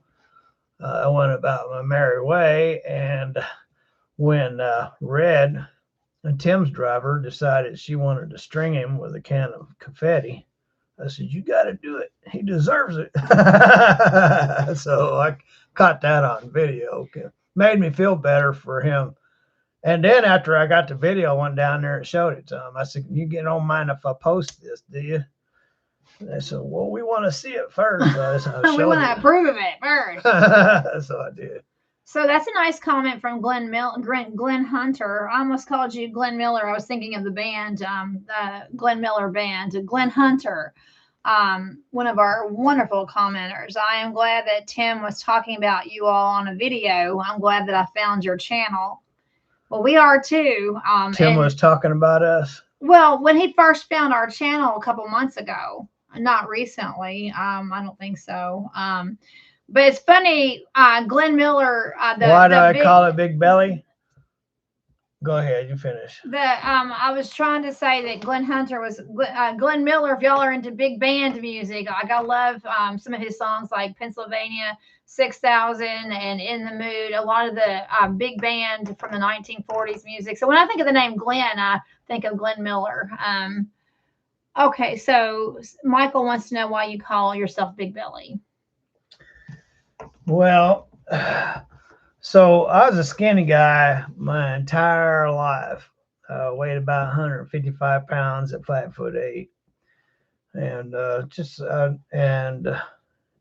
I went about my merry way. And when Red, and Tim's driver, decided she wanted to string him with a can of confetti, I said, "You got to do it. He deserves it." So I caught that on video. It made me feel better for him. And then after I got the video, I went down there and showed it to him. I said, "You don't mind if I post this, do you?" And they said, "Well, we want to see it first." We want to approve of it first. So I did. So that's a nice comment from Glenn Hunter. I almost called you Glenn Miller. I was thinking of the band, the Glenn Miller band. Glenn Hunter, one of our wonderful commenters. I am glad that Tim was talking about you all on a video. I'm glad that I found your channel. Well, we are too. Tim was talking about us. Well, when he first found our channel a couple months ago, not recently. I don't think so. But it's funny, Glenn Miller. Why do I call it Big Belly? Go ahead, you finish. I was trying to say that Glenn Hunter was Glenn Miller. If y'all are into big band music, I love some of his songs like Pennsylvania 6000 and In the Mood. A lot of the big band from the 1940s music. So when I think of the name Glenn, I think of Glenn Miller. Okay, so Michael wants to know why you call yourself Big Belly. Well, so I was a skinny guy my entire life. Weighed about 155 pounds at 5'8". and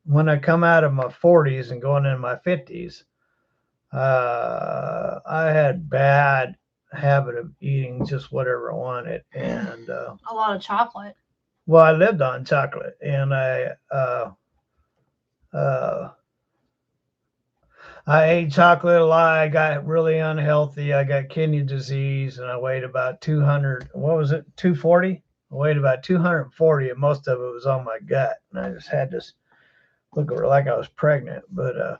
when I come out of my 40s and going into my 50s, I had bad habit of eating just whatever I wanted, and A lot of chocolate. well, I lived on chocolate, and uh, I ate chocolate a lot. I got really unhealthy. I got kidney disease, and I weighed about 200. What was it? 240. I weighed about 240, and most of it was on my gut, and I just had this look like I was pregnant. But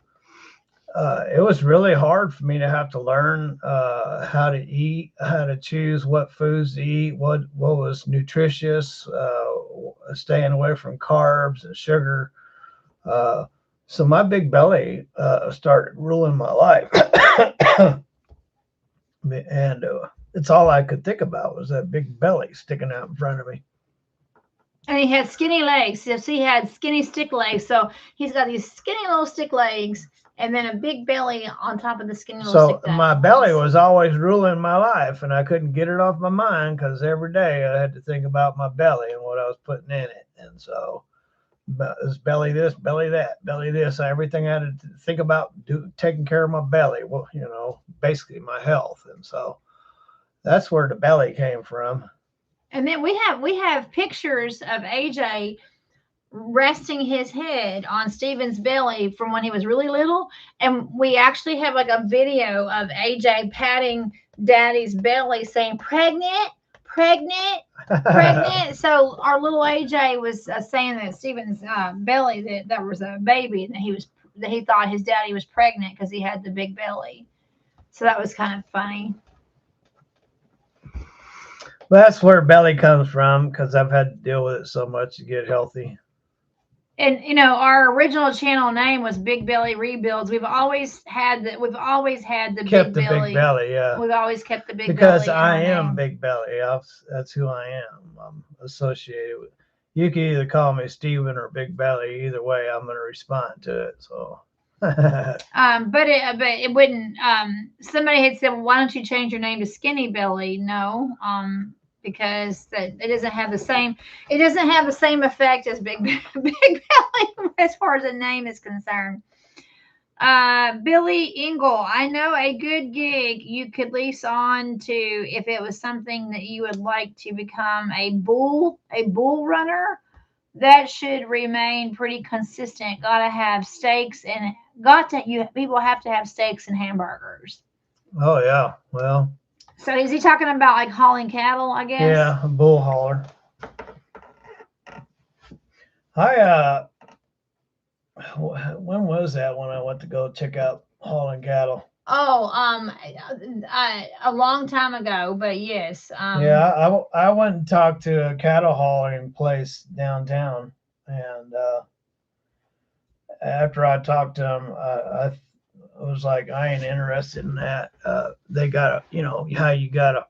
it was really hard for me to have to learn how to eat, how to choose what foods to eat, what was nutritious, staying away from carbs and sugar. So my big belly started ruling my life, and it's all I could think about was that big belly sticking out in front of me. And he had skinny legs. So he had skinny stick legs. So he's got these skinny little stick legs, and then a big belly on top of the skinny little stick So legs. my belly was always ruling my life, and I couldn't get it off my mind because every day I had to think about my belly and what I was putting in it. And so it's belly this, belly that, belly this, everything I had to think about taking care of my belly. Well, basically my health. And so that's where the belly came from. And then we have pictures of AJ resting his head on Steven's belly from when he was really little. And we actually have like a video of AJ patting Daddy's belly saying, pregnant, pregnant, pregnant. So our little AJ was saying that Steven's belly, that there was a baby, and that he thought his daddy was pregnant because he had the big belly. So that was kind of funny. That's where belly comes from, because I've had to deal with it so much to get healthy. And our original channel name was Big Belly Rebuilds. We've always had the Kept big belly. Big belly, yeah. We've always kept the big because belly. I am name. Big belly. That's who I am. I'm associated with. You can either call me Steven or Big Belly. Either way, I'm going to respond to it. So. But it wouldn't. Somebody had said, well, why don't you change your name to Skinny Belly? No. Because it doesn't have the same. It doesn't have the same effect as Big Belly as far as the name is concerned. Billy Engel, I know a good gig you could lease on to if it was something that you would like to become a bull runner. That should remain pretty consistent. Gotta have steaks and people have to have steaks and hamburgers. Oh yeah, well. So is he talking about like hauling cattle? I guess. Yeah, a bull hauler. When was that when I went to go check out hauling cattle? Oh, a long time ago, but yes. Yeah, I went and talked to a cattle hauling place downtown, and after I talked to them, I was like, I ain't interested in that. They got how you gotta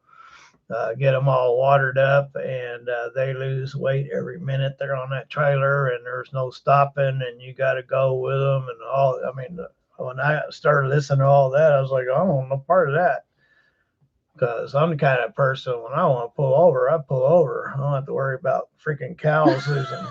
get them all watered up, and they lose weight every minute they're on that trailer, and there's no stopping, and you got to go with them and all. I mean, when I started listening to all that, I was like, I don't want no part of that, because I'm the kind of person, when I want to pull over, I pull over. I don't have to worry about freaking cows losing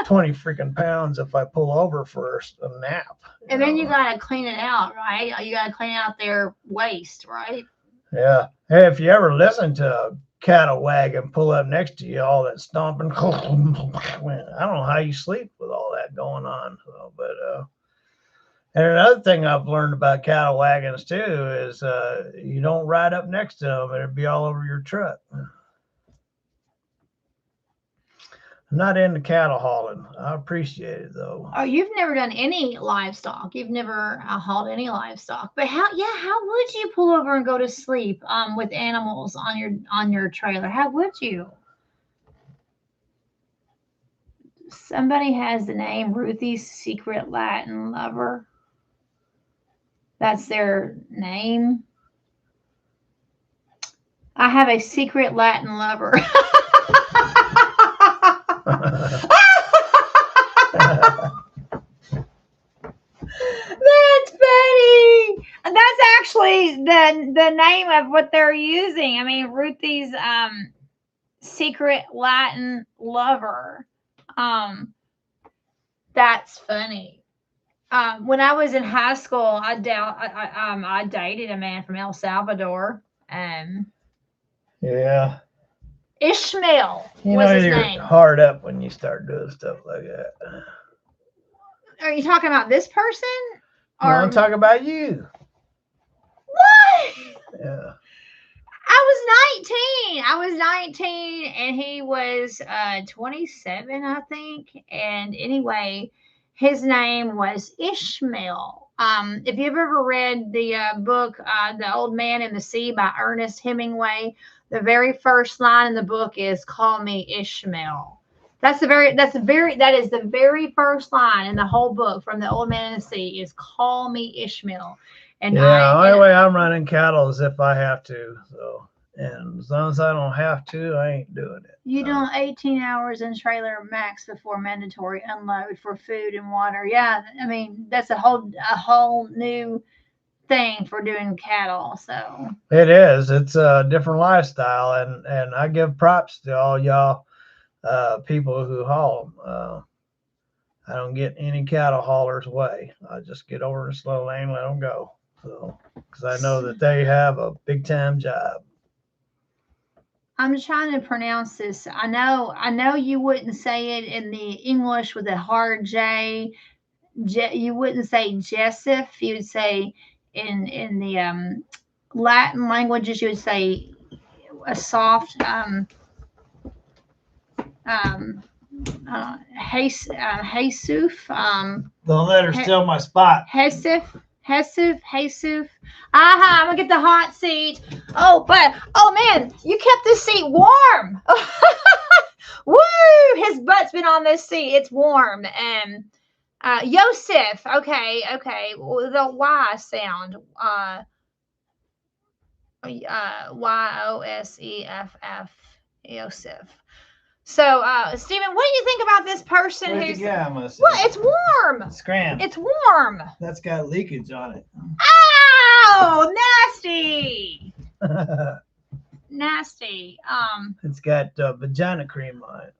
20 freaking pounds if I pull over for a nap. And then you got to clean it out, right? You got to clean out their waste, right? Yeah. Hey, if you ever listen to a cattle wagon pull up next to you, all that stomping, I don't know how you sleep with all that going on. So, but and another thing I've learned about cattle wagons too is you don't ride up next to them; it'll be all over your truck. I'm not into cattle hauling. I appreciate it though. Oh, you've never done any livestock. You've never hauled any livestock. But how would you pull over and go to sleep with animals on your trailer? How would you? Somebody has the name Ruthie's Secret Latin Lover. That's their name. I have a secret Latin lover. That's funny. And that's actually the name of what they're using. I mean, Ruthie's secret Latin lover. That's funny. When I was in high school, I dated a man from El Salvador. Yeah. Ishmael You was know, his you're name. hard up when you start doing stuff like that. Are you talking about this person? No, I'm talking about you. What? Yeah. I was 19 and he was 27, I think. And anyway, his name was Ishmael. If you've ever read the book The Old Man and the Sea by Ernest Hemingway, the very first line in the book is "Call me Ishmael." That is the very first line in the whole book from The Old Man and the Sea is "Call me Ishmael." And Yeah, the only way I'm running cattle is if I have to. So, and as long as I don't have to, I ain't doing it. You doing 18 hours in trailer max before mandatory unload for food and water. Yeah, I mean that's a whole new thing for doing cattle. So it is. It's a different lifestyle, and I give props to all y'all people who haul them. I don't get any cattle haulers way. I just get over in the slow lane, let them go. So, because I know that they have a big time job. I'm trying to pronounce this. I know you wouldn't say it in the English with a hard J. You wouldn't say Joseph. You would say in the Latin languages you would say a soft Jesus. Don't let her steal my spot. Jesus. Aha, I'm gonna get the hot seat. Oh man, you kept this seat warm. Woo! His butt's been on this seat. It's warm. Yosef. Okay. The Y sound. Yoseff. Yosef. So, Stephen, what do you think about this person who's? Well, it's warm. Scram. It's warm. That's got leakage on it. Oh, nasty. Nasty. It's got vagina cream on it.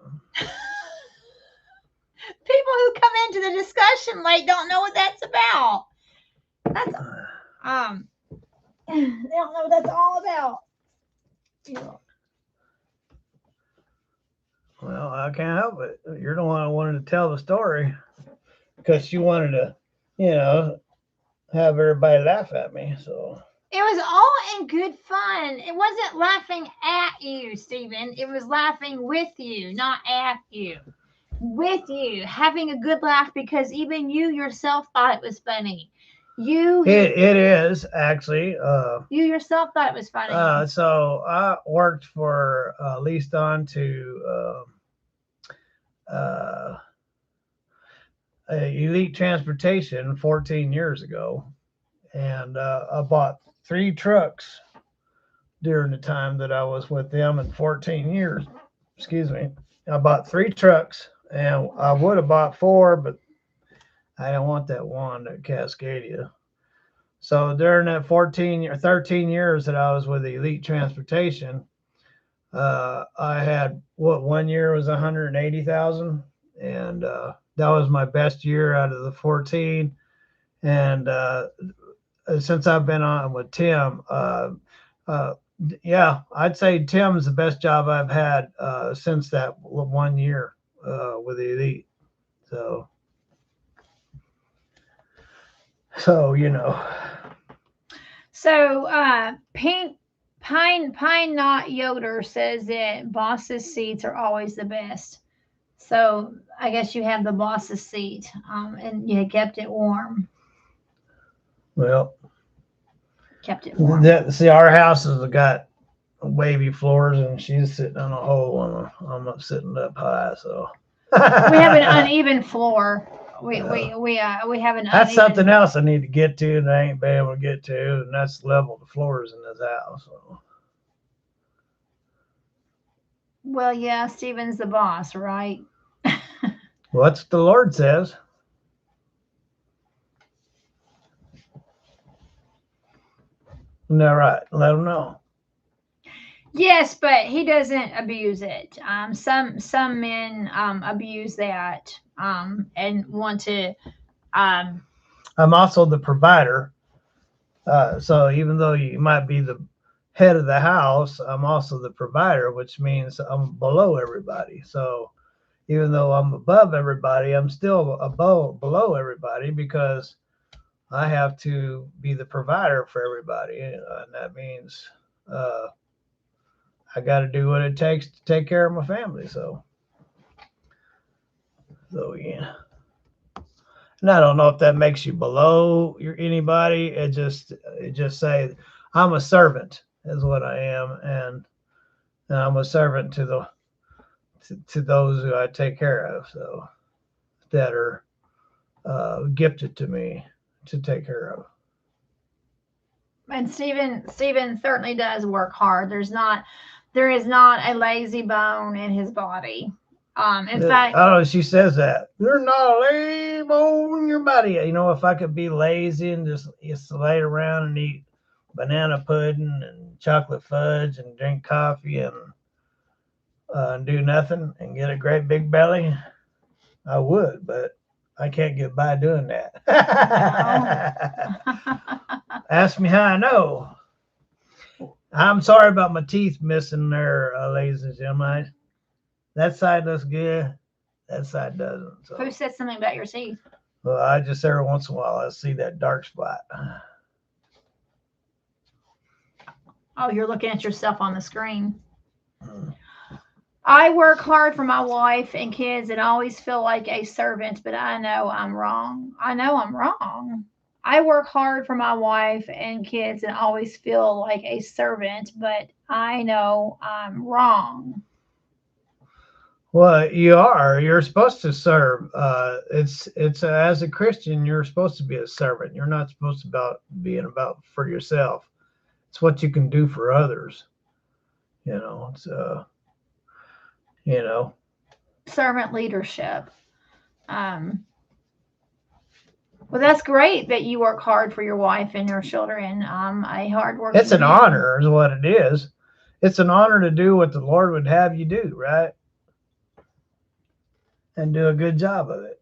People who come into the discussion late don't know what that's about. That's they don't know what that's all about. Yeah. Well, I can't help it. You're the one who wanted to tell the story because you wanted to, have everybody laugh at me. So it was all in good fun. It wasn't laughing at you, Stephen. It was laughing with you, not at you. With you, having a good laugh because even you yourself thought it was funny. It is actually. You yourself thought it was funny. So I worked for leased on to Elite Transportation 14 years ago, and I bought 3 trucks during the time that I was with them in 14 years. Excuse me. I bought 3 trucks, and I would have bought 4, but I didn't want that one at Cascadia. So during that 14 or 13 years that I was with Elite Transportation, I had one year was 180,000, and that was my best year out of the 14. And since I've been on with Tim, yeah, I'd say Tim's the best job I've had since that 1 year with the Elite. So So Pine Knot Yoder says that boss's seats are always the best. So I guess you have the boss's seat, and you kept it warm. Well, kept it warm. See, our houses have got wavy floors, and she's sitting on a hole, and I'm up sitting up high. So we have an uneven floor. We have an. That's something else I need to get to, and I ain't been able to get to, and that's level the floors in this house. So. Well, yeah, Stephen's the boss, right? What's the Lord says. Isn't that right? Let them know. Yes, but he doesn't abuse it. Some men abuse that and want to. Um, I'm also the provider. So even though you might be the head of the house, I'm also the provider, which means I'm below everybody. So even though I'm above everybody, I'm still above below everybody because I have to be the provider for everybody, and that means uh, I got to do what it takes to take care of my family. So yeah. And I don't know if that makes you below anybody. It just say I'm a servant is what I am, and I'm a servant to to those who I take care of. So that are gifted to me to take care of. and Stephen certainly does work hard. There is not a lazy bone in his body. In fact, I don't know. She says that there's not a lazy bone in your body. You know, if I could be lazy and just lay around and eat banana pudding and chocolate fudge and drink coffee and do nothing and get a great big belly, I would. But I can't get by doing that. Ask me how I know. I'm sorry about my teeth missing there, ladies and gentlemen. That side looks good. That side doesn't. So. Who said something about your teeth? Well, I just every once in a while I see that dark spot. Oh, you're looking at yourself on the screen. Mm. I work hard for my wife and kids and always feel like a servant, but I know I'm wrong. I know I'm wrong. I work hard for my wife and kids and always feel like a servant, but I know I'm wrong. Well, you are. You're supposed to serve. It's as a Christian, you're supposed to be a servant. You're not supposed to about being about for yourself. It's what you can do for others. You know. It's you know. Servant leadership. Um, well, that's great that you work hard for your wife and your children. A hard working. It's an honor, is what it is. It's an honor to do what the Lord would have you do, right? And do a good job of it.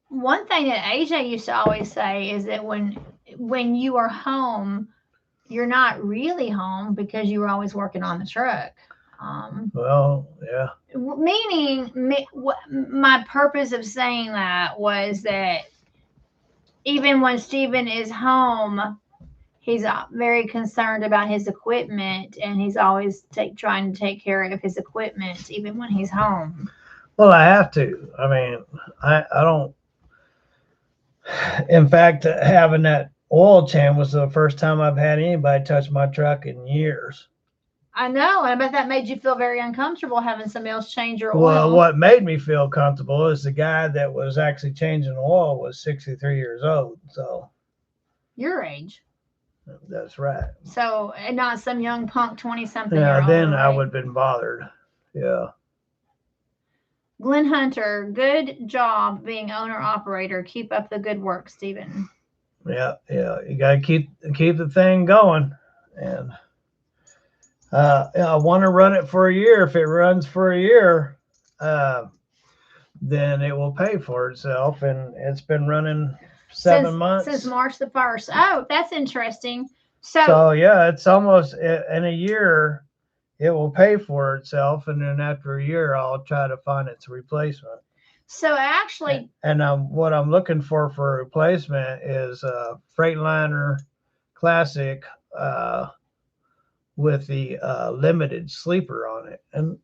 One thing that AJ used to always say is that when you are home, you're not really home because you were always working on the truck. Well, yeah. Meaning, my purpose of saying that was that even when Stephen is home, he's very concerned about his equipment, and he's always trying to take care of his equipment, even when he's home. Well, I have to. I mean, I don't. In fact, having that oil change was the first time I've had anybody touch my truck in years. I know, and I bet that made you feel very uncomfortable having somebody else change your oil. Well, what made me feel comfortable is the guy that was actually changing oil was 63 years old. So your age. That's right. So, and not some young punk 20-something. Yeah, then right? I would have been bothered. Yeah. Glenn Hunter, good job being owner operator. Keep up the good work, Stephen. Yeah. You gotta keep the thing going, and I want to run it for a year. If it runs for a year, then it will pay for itself, and it's been running 7 months since March the 1st. Oh, that's interesting. So yeah, it's almost in a year. It will pay for itself, and then after a year, I'll try to find its replacement. So actually, and what I'm looking for a replacement is a Freightliner Classic with the limited sleeper on it. And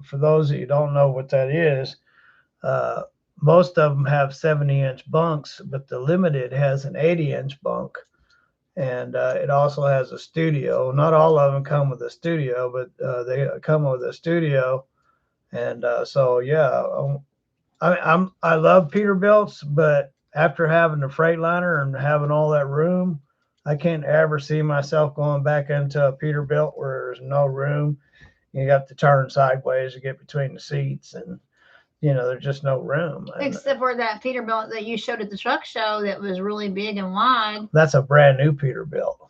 for those of you who don't know what that is, most of them have 70-inch bunks, but the limited has an 80-inch bunk. And it also has a studio. Not all of them come with a studio, but they come with a studio. And so, yeah, I love Peterbilts, but after having the Freightliner and having all that room, I can't ever see myself going back into a Peterbilt where there's no room. You have to turn sideways to get between the seats, and there's just no room. Except for that Peterbilt that you showed at the truck show that was really big and wide. That's a brand new Peterbilt.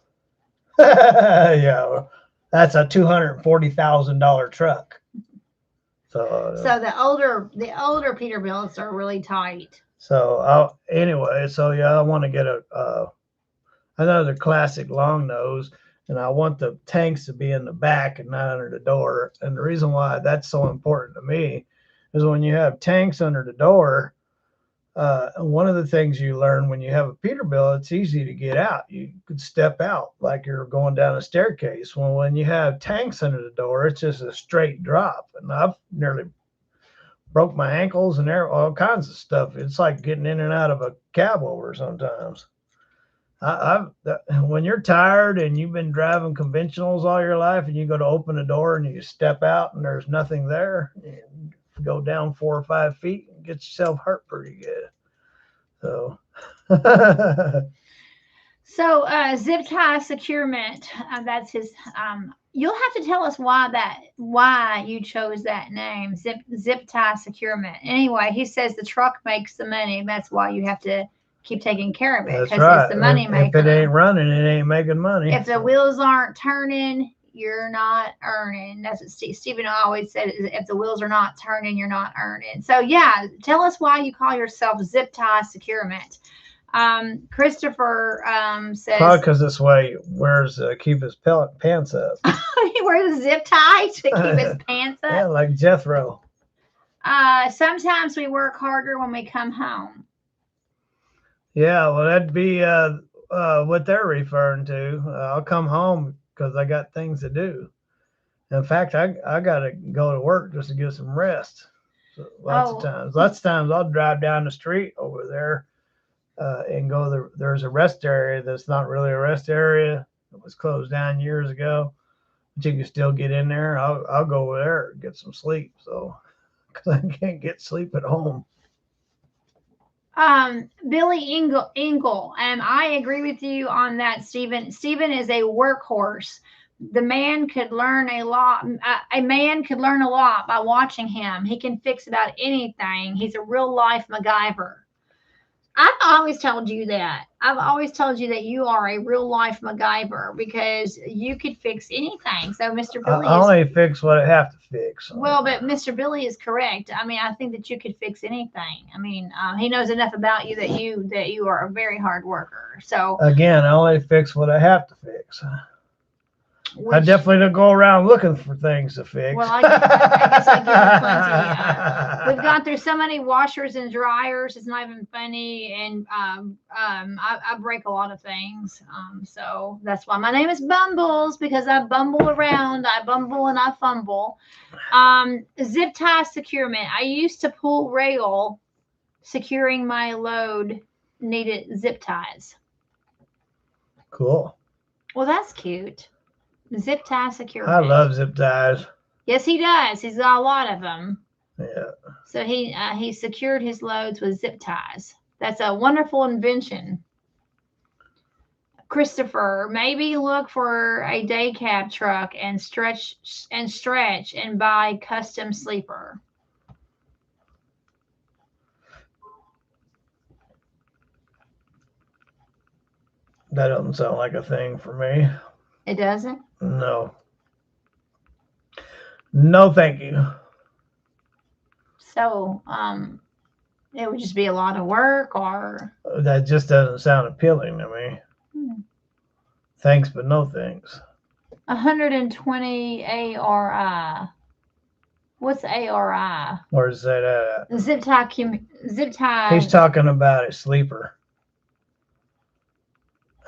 Yeah, well, that's a $240,000 truck. So the older Peterbilts are really tight. anyway, so yeah, I want to get another classic long nose, and I want the tanks to be in the back and not under the door. And the reason why that's so important to me is when you have tanks under the door. One of the things you learn when you have a Peterbilt, it's easy to get out. You could step out like you're going down a staircase. Well, when you have tanks under the door, it's just a straight drop. And I've nearly broke my ankles and there all kinds of stuff. It's like getting in and out of a cab over sometimes. When you're tired and you've been driving conventionals all your life and you go to open the door and you step out and there's nothing there, and go down 4 or 5 feet and get yourself hurt pretty good. So So zip tie securement, that's his. You'll have to tell us why you chose that name, zip tie securement. Anyway, he says the truck makes the money. That's why you have to keep taking care of it, that's because right. it's the money maker. If it ain't running, it ain't making money. If the wheels aren't turning, you're not earning. That's what Stephen always said. If the wheels are not turning, you're not earning. So yeah, tell us why you call yourself zip tie securement. Christopher says probably because this way wears keep his pants up. he wears a zip tie to keep his pants up. Yeah, like Jethro. Sometimes we work harder when we come home. Yeah, well, that'd be what they're referring to. I'll come home because I got things to do. In fact, I got to go to work just to get some rest. So lots of times I'll drive down the street over there and go there. There's a rest area that's not really a rest area. It was closed down years ago, but you can still get in there. I'll go over there and get some sleep. So because I can't get sleep at home. Billy Engel, and I agree with you on that, Stephen. Stephen is a workhorse. The man could learn a lot. A man could learn a lot by watching him. He can fix about anything. He's a real life MacGyver. I've always told you that. I've always told you that you are a real life MacGyver because you could fix anything. So Mr. Billy I only fix what I have to fix. Well, but Mr. Billy is correct. I mean, I think that you could fix anything. I mean, he knows enough about you that you are a very hard worker. So again, I only fix what I have to fix. I definitely don't go around looking for things to fix. Well, I guess I give you plenty. We've gone through so many washers and dryers. It's not even funny. And I break a lot of things. So that's why my name is Bumbles, because I bumble around. I bumble and I fumble. Zip tie securement. I used to pull rail. Securing my load needed zip ties. Cool. Well, that's cute. Zip tie securement. I love zip ties. Yes, he does. He's got a lot of them. Yeah. So he secured his loads with zip ties. That's a wonderful invention. Christopher, maybe look for a day cab truck and stretch and buy custom sleeper. That doesn't sound like a thing for me. It doesn't? No. No, thank you. So, it would just be a lot of work, or that just doesn't sound appealing to me. Thanks, but no thanks. 120 ARI. What's ARI? Where's that at? Zip tie. He's talking about a sleeper.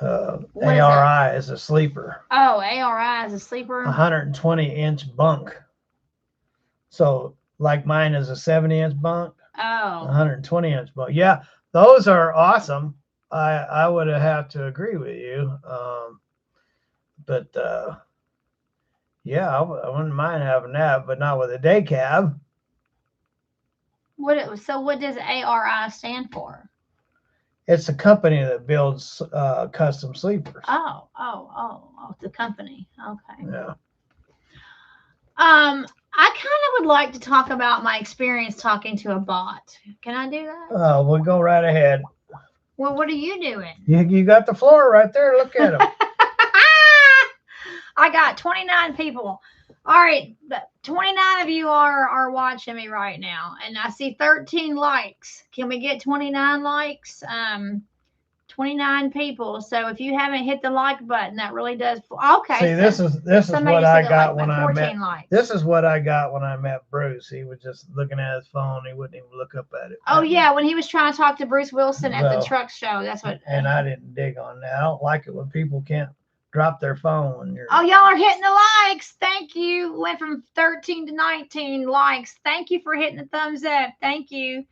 ARI is a sleeper. Oh, ARI is a sleeper. 120-inch bunk. So, like mine is a 70-inch bunk. Oh. 120-inch bunk. Yeah, those are awesome. I would have to agree with you. But yeah, I wouldn't mind having that, but not with a day cab. What does ARI stand for? It's a company that builds custom sleepers. Oh, the company. Okay. Yeah. I kind of would like to talk about my experience talking to a bot. Can I do that? We'll go right ahead. Well, what are you doing? You got the floor right there. Look at him. I got 29 people. All right, 29 of you are watching me right now, and I see 13 likes. Can we get 29 likes? 29 people. So if you haven't hit the like button, that really does. Okay. See, so this is somebody what just I hit the got like when button, I 14 met. likes. This is what I got when I met Bruce. He was just looking at his phone. He wouldn't even look up at it. Oh yeah, when he was trying to talk to Bruce Wilson at the Well, truck show. That's what. And I didn't dig on that. I don't like it when people can't drop their phone when you're. Oh, y'all are hitting the likes. Thank you. Went from 13 to 19 likes. Thank you for hitting the thumbs up. Thank you.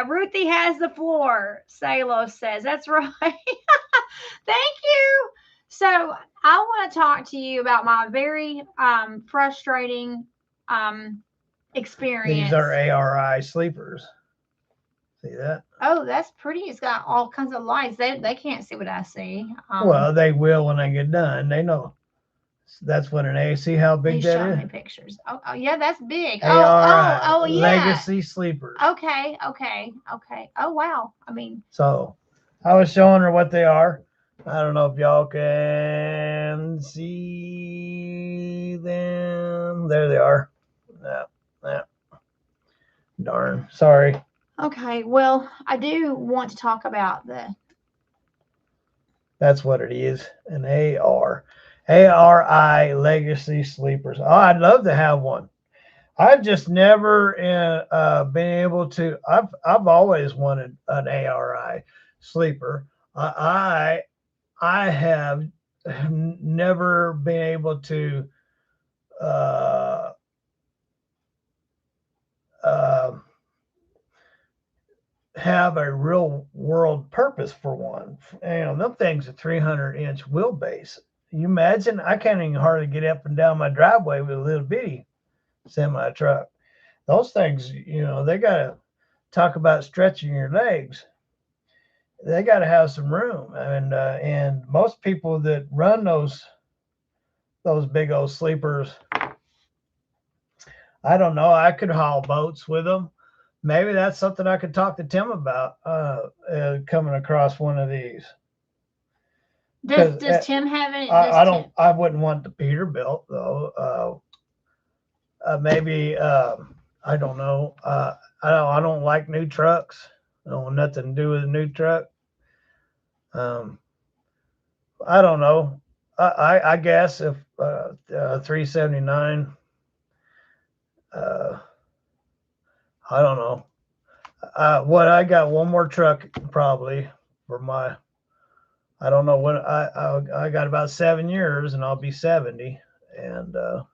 Ruthie has the floor. Salo says that's right. Thank you. So I want to talk to you about my very frustrating experience. These are ARI sleepers. See that? Oh, that's pretty. It's got all kinds of lights. They can't see what I see. Well, they will when I get done. They know. That's what an A. See how big He's that showing is? me pictures. Oh, yeah, that's big. ARI, oh, yeah. Legacy sleepers. Okay. Oh, wow. I mean. So, I was showing her what they are. I don't know if y'all can see them. There they are. Yeah. Darn. Sorry. Okay. Well, I do want to talk about That's what it is. An ARI Legacy Sleepers. Oh, I'd love to have one. I've just never been able to. I've always wanted an ARI sleeper. I have never been able to have a real world purpose for one. Them things are 300-inch wheelbase. You imagine? I can't even hardly get up and down my driveway with a little bitty semi truck. Those things, they got to talk about stretching your legs. They got to have some room, and most people that run those big old sleepers, I don't know. I could haul boats with them. Maybe that's something I could talk to Tim about coming across one of these. Does Tim have it? I wouldn't want the Peterbilt though. Maybe I don't know. I don't like new trucks. I don't want nothing to do with a new truck. I don't know. I guess if 379. I don't know. I got one more truck probably for my. I don't know when I got about 7 years and I'll be 70, and so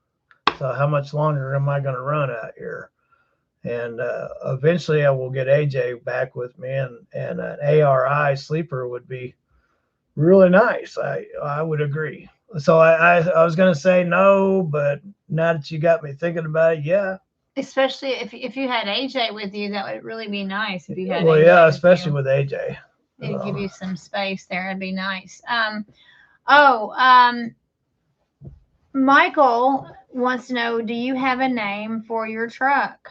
how much longer am I going to run out here? And eventually I will get AJ back with me, and an ARI sleeper would be really nice. I would agree. So I was going to say no, but now that you got me thinking about it, yeah. Especially if you had AJ with you, that would really be nice. If you had well, AJ yeah, especially with AJ. It'd give you some space there. It'd be nice. Michael wants to know, do you have a name for your truck?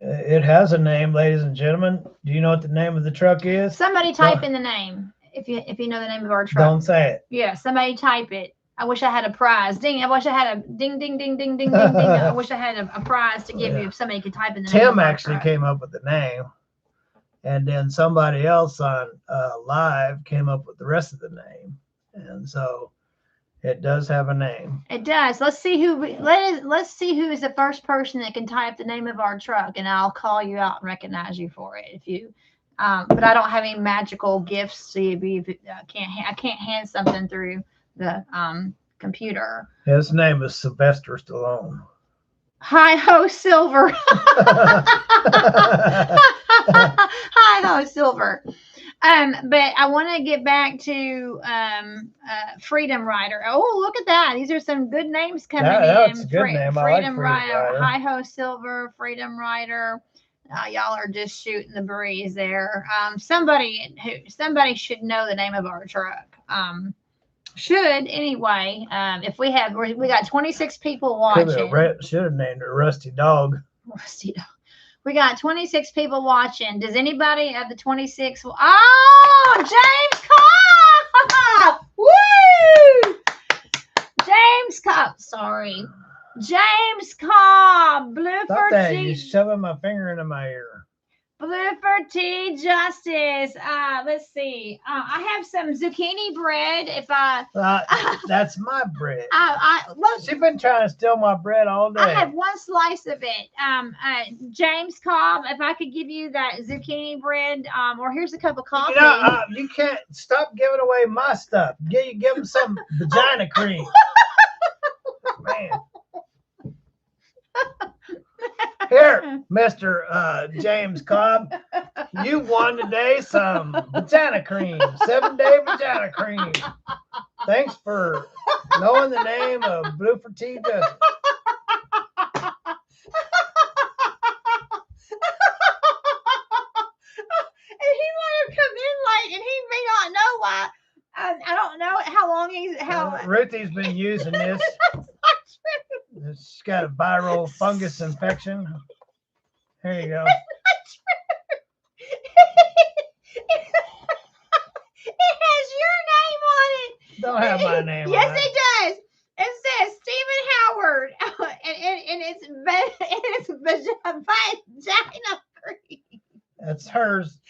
It has a name, ladies and gentlemen. Do you know what the name of the truck is? Somebody type in the name if you know the name of our truck. Don't say it. Yeah, somebody type it. I wish I had a prize. Ding! I wish I had a ding, ding, ding, ding, ding, ding, ding. I wish I had a prize to give you if somebody could type in the name. Tim actually came up with the name, and then somebody else on live came up with the rest of the name, and so it does have a name. It does. Let's see who is the first person that can type the name of our truck, and I'll call you out and recognize you for it if you. But I don't have any magical gifts, so I can't hand something through the computer. His name is Sylvester Stallone. Hi ho Silver. Hi ho Silver. But I want to get back to Freedom Rider. Oh, look at that. These are some good names coming in. That's a good name. Freedom Rider. Hi ho Silver, Freedom Rider. Y'all are just shooting the breeze there. Somebody should know the name of our truck. Should anyway. If we got 26 people watching. Should have named it Rusty Dog. Rusty Dog. We got 26 people watching. Does anybody of the 26? Oh, James Clark! James Cobb. Sorry. James Cobb. Stop Blooper that. You're T. shoving my finger into my ear. Blooper T Justice. Let's see. I have some zucchini bread. If I That's my bread. look, She's been trying to steal my bread all day. I have one slice of it. James Cobb, if I could give you that zucchini bread, or here's a cup of coffee. You know, you can't stop giving away my stuff. Give them some vagina cream. Man. Here, Mr. James Cobb, you won today some vagina cream, 7-day vagina cream. Thanks for knowing the name of Blooper T. Justice. And he might have come in late, and he may not know why. I don't know how long Ruthie's been using this. She's got a viral fungus infection. Here you go. It has your name on it. Don't have my name Yes, on it. it does. It says Stephen Howard, and it's vagina cream. That's hers.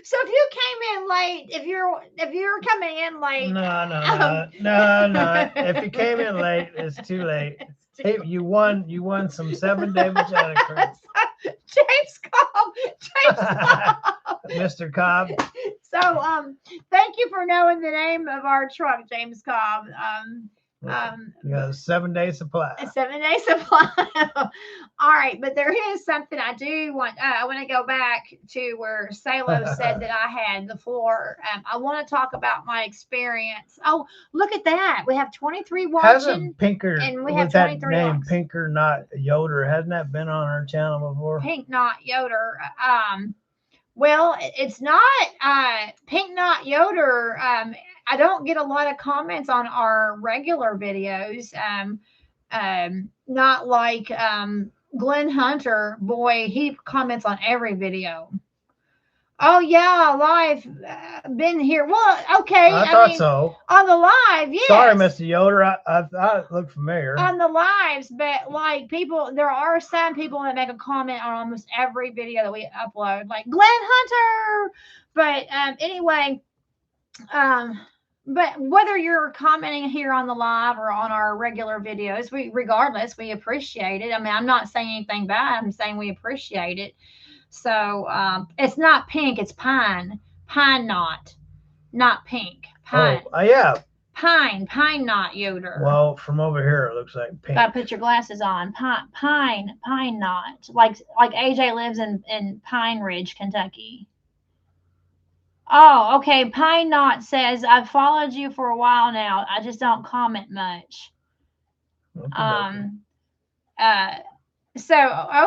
So if you came in late, if you're coming in late, No. If you came in late, it's too late. Hey, you won some 7-day vagina cream. James Cobb. Mr. Cobb. So thank you for knowing the name of our truck, James Cobb. You got a 7-day supply. A 7-day supply. All right, but there is something I do want. I want to go back to where Salo said that I had the floor. I want to talk about my experience. Oh, look at that! We have 23 watching. Hasn't Pinker, and we have with that 23 name, likes. Pinker Not Yoder, hasn't that been on our channel before? Pink Knot Yoder. Well, it's not Pink Knot Yoder. I don't get a lot of comments on our regular videos. Not like Glenn Hunter. Boy, he comments on every video. Oh yeah, live been here. Well, okay. I thought so. On the live, yes. Sorry, Mr. Yoder. I look familiar. On the lives, but like people, there are some people that make a comment on almost every video that we upload, like Glenn Hunter. But anyway, but whether you're commenting here on the live or on our regular videos, regardless, we appreciate it. I mean, I'm not saying anything bad. I'm saying we appreciate it. So it's not pink, it's pine knot, not pink. Pine. Oh, yeah. Pine knot Yoder. Well, from over here, it looks like pink. Gotta put your glasses on. Pine knot. Like AJ lives in Pine Ridge, Kentucky. Oh, okay. Pine Knot says, I've followed you for a while now. I just don't comment much. So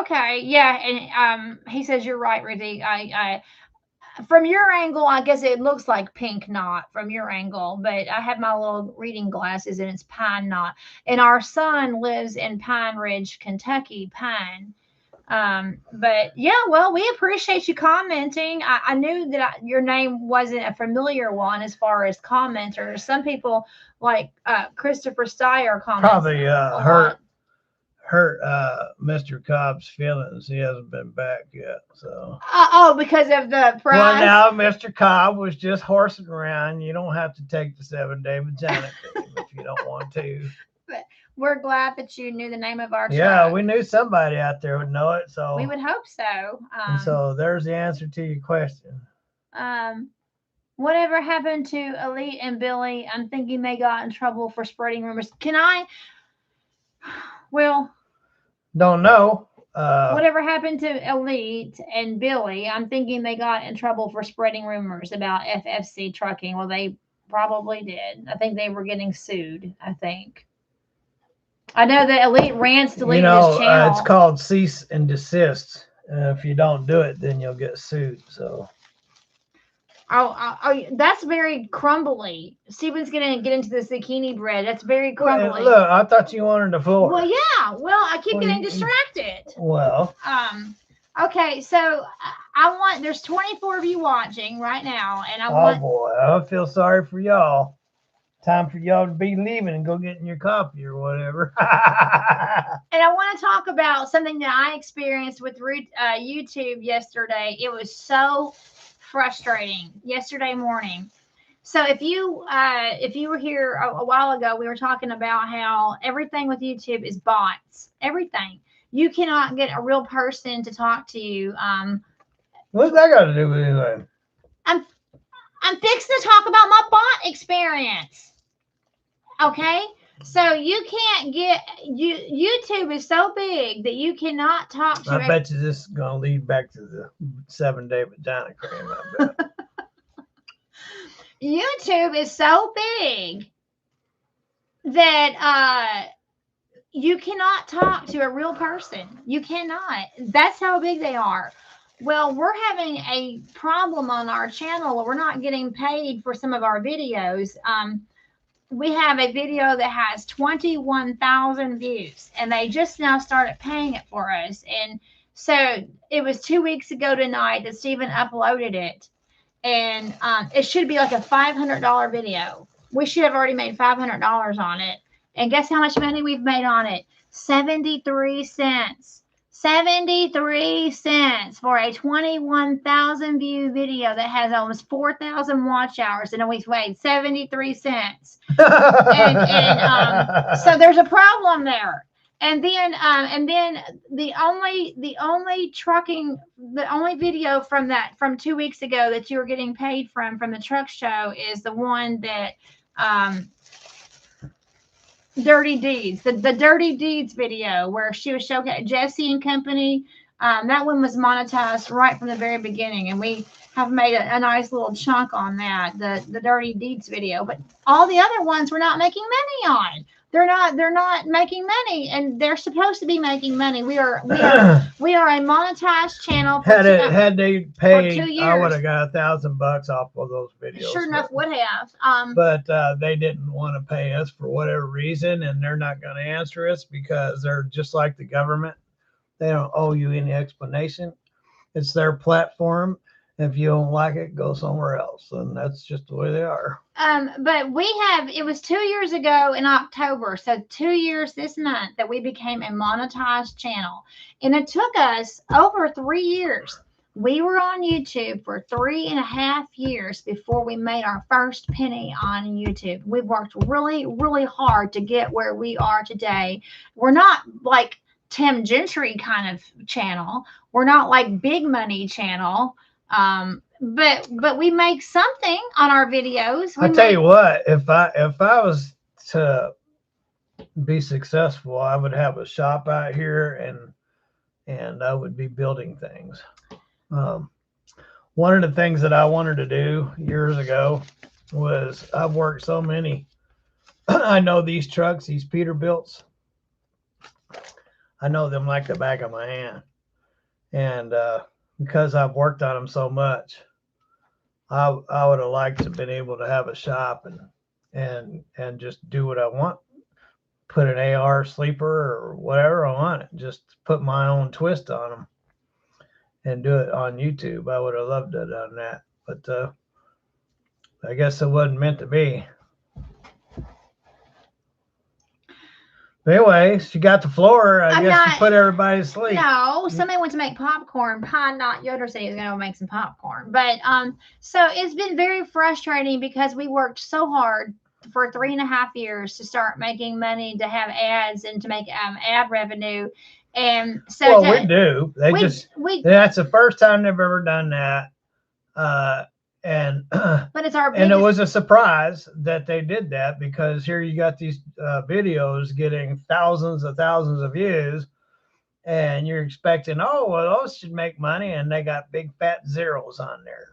okay, yeah, and he says you're right, Ruthie. I from your angle, I guess it looks like Pink Knot from your angle, but I have my little reading glasses and it's Pine Knot. And our son lives in Pine Ridge, Kentucky, Pine. But yeah, well, we appreciate you commenting. I knew that your name wasn't a familiar one as far as commenters. Some people like Christopher Steyer comments. Probably hurt Mr. Cobb's feelings. He hasn't been back yet. So because of the price. Well, now Mr. Cobb was just horsing around. You don't have to take the 7-day vagina cream if you don't want to. But we're glad that you knew the name of our truck. Yeah, we knew somebody out there would know it. So we would hope so. And so there's the answer to your question. Whatever happened to Elite and Billy? I'm thinking they got in trouble for spreading rumors. Well, don't know. Whatever happened to Elite and Billy? I'm thinking they got in trouble for spreading rumors about FFC trucking. Well, they probably did. I think they were getting sued. I know that Elite Rants deleted his channel. It's called cease and desist. If you don't do it, then you'll get sued. So. Oh, that's very crumbly. Steven's going to get into the zucchini bread. That's very crumbly. Well, look, I thought you wanted the floor. Well, yeah. Well, I keep getting distracted. Well. Okay, so there's 24 of you watching right now, and Oh boy, I feel sorry for y'all. Time for y'all to be leaving and go getting your coffee or whatever. And I want to talk about something that I experienced with YouTube yesterday. It was so frustrating yesterday morning. So if you were here a while ago, we were talking about how everything with YouTube is bots. Everything. You cannot get a real person to talk to you. What's that got to do with anything? I'm fixing to talk about my bot experience. Okay? So you can't get YouTube is so big that you cannot talk to. I bet you this is gonna lead back to the 7-day vagina cream. I bet. YouTube is so big that you cannot talk to a real person. You cannot. That's how big they are. Well, we're having a problem on our channel. We're not getting paid for some of our videos. We have a video that has 21,000 views, and they just now started paying it for us. And so it was 2 weeks ago tonight that Stephen uploaded it, and it should be like a $500 video. We should have already made $500 on it. And guess how much money we've made on it? 73 cents. 73 cents for a 21,000 view video that has almost 4,000 watch hours, and we've made 73 cents. So there's a problem there. And then the only video from 2 weeks ago that you were getting paid from the truck show is the one that Dirty Deeds, the Dirty Deeds video where she was showcasing Jesse and Company. That one was monetized right from the very beginning, and we have made a nice little chunk on that, the Dirty Deeds video. But all the other ones we're not making money on. They're not making money, and they're supposed to be making money. We are a monetized channel. Had they paid, 2 years. I would have got $1,000 off of those videos. Sure enough, would have. But they didn't want to pay us for whatever reason, and they're not going to answer us because they're just like the government. They don't owe you any explanation. It's their platform. If you don't like it, go somewhere else. And that's just the way they are. But it was 2 years ago in October. So 2 years this month that we became a monetized channel. And it took us over 3 years. We were on YouTube for 3.5 years before we made our first penny on YouTube. We worked really, really hard to get where we are today. We're not like Tim Gentry kind of channel. We're not like Big Money channel. But we make something on our videos. I tell you what, if I was to be successful, I would have a shop out here and I would be building things. One of the things that I wanted to do years ago was I've worked so many. I know these trucks, these Peterbilts. I know them like the back of my hand. And because I've worked on them so much, I would have liked to have been able to have a shop and just do what I want. Put an AR sleeper or whatever I want. Just put my own twist on them and do it on YouTube. I would have loved to have done that. But I guess it wasn't meant to be. But anyway, she got the floor. I guess she put everybody to sleep. No, somebody went to make popcorn. Yoder said he was going to make some popcorn. But so it's been very frustrating because we worked so hard for 3.5 years to start making money, to have ads, and to make ad revenue. And so we do. That's the first time they've ever done that. But it's our biggest, and it was a surprise that they did that, because here you got these videos getting thousands of views, and you're expecting, those should make money, and they got big fat zeros on there.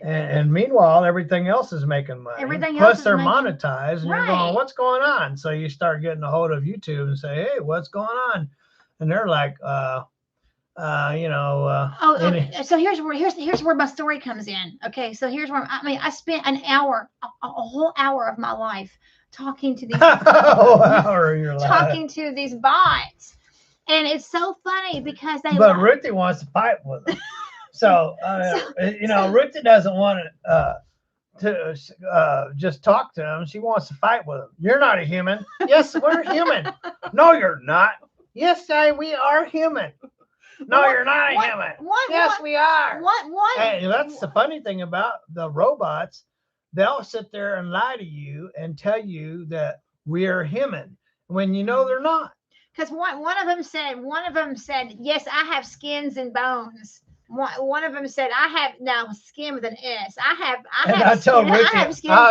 And meanwhile, everything else is making money. Plus they're monetized, and you're going, what's going on? So you start getting a hold of YouTube and say, hey, what's going on? And they're like, so here's where my story comes in. Okay, so here's where I spent an hour, a whole hour of my life talking to these talking to these bots, And it's so funny because they But Ruthie wants to fight with him. So, Ruthie doesn't want to just talk to him. She wants to fight with him. You're not a human. Yes, we're human. No, you're not. Yes, we are human. No, you're not a human. Yes, we are. What? Hey, that's the funny thing about the robots. They'll sit there and lie to you and tell you that we are human when you know they're not. Because one of them said, yes, I have skins and bones. One of them said, I have now skin with an S. I told Ruthie, I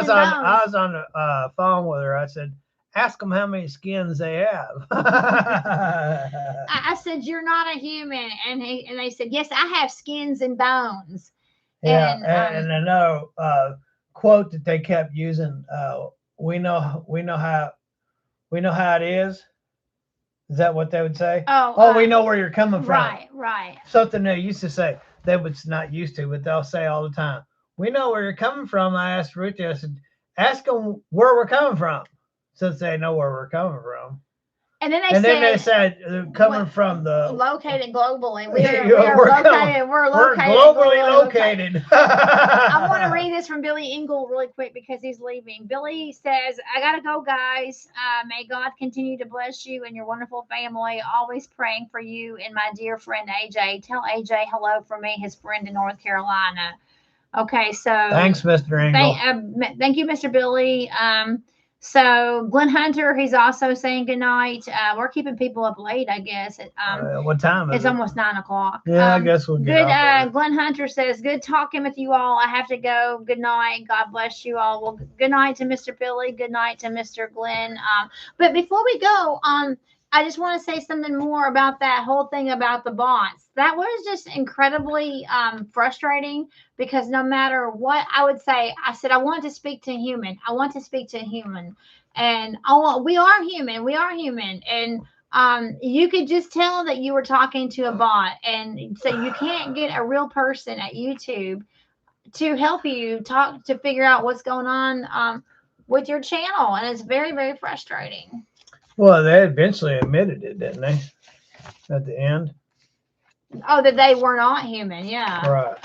was on the phone with her. I said, ask them how many skins they have. I said, you're not a human. And they said, yes, I have skins and bones. Yeah. And another quote that they kept using, we know how it is. Is that what they would say? We know where you're coming from. Right. Something they used to say. They would not used to, but they'll say all the time. We know where you're coming from. I asked Ruthie, I said, ask them where we're coming from, since they know where we're coming from. And then they said coming from the located globally. We're globally located. I want to read this from Billy Engel really quick because he's leaving. Billy says, I gotta go, guys. May God continue to bless you and your wonderful family. Always praying for you and my dear friend AJ. Tell AJ hello from me, his friend in North Carolina. Okay, so thanks, Mr. Engel. Thank you, Mr. Billy. So Glenn Hunter, he's also saying good night. We're keeping people up late, I guess. What time is it? It's almost 9 o'clock. Yeah, I guess we'll get off. Glenn Hunter says, good talking with you all. I have to go. Good night. God bless you all. Well, good night to Mr. Billy. Good night to Mr. Glenn. But before we go, I just want to say something more about that whole thing about the bots. That was just incredibly frustrating because no matter what I would say, I said, I want to speak to a human. I want to speak to a human. And we are human. We are human. And you could just tell that you were talking to a bot. And so you can't get a real person at YouTube to help you to figure out what's going on with your channel. And it's very, very frustrating. Well, they eventually admitted it, didn't they? At the end. Oh, that they were not human. Yeah. Right.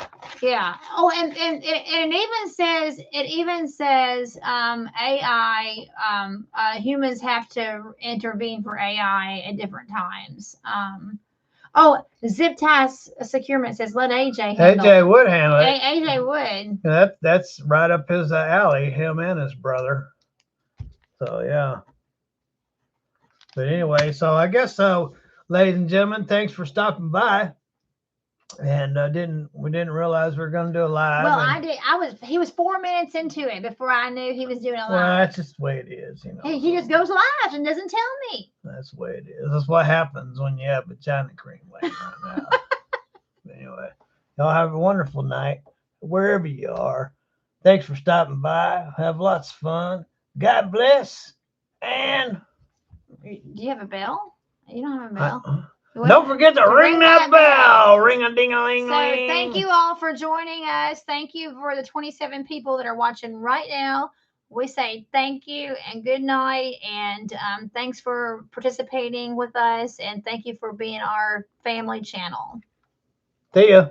Yeah. Oh, and it even says AI humans have to intervene for AI at different times. Zip tie securement says let AJ handle AJ would handle it. AJ would. That's right up his alley. Him and his brother. So yeah. But anyway, so I guess so, ladies and gentlemen, thanks for stopping by. And we didn't realize we were going to do a live. Well, I did. He was 4 minutes into it before I knew he was doing a live. Well, that's just the way it is, you know. He just goes live and doesn't tell me. That's the way it is. That's what happens when you have vagina cream laying around. Anyway, y'all have a wonderful night wherever you are. Thanks for stopping by. Have lots of fun. God bless. And do you have a bell? You don't have a bell. Don't forget to ring that bell. Ring a ding a ling ling. So thank you all for joining us. Thank you for the 27 people that are watching right now. We say thank you and good night. And thanks for participating with us. And thank you for being our family channel. See ya.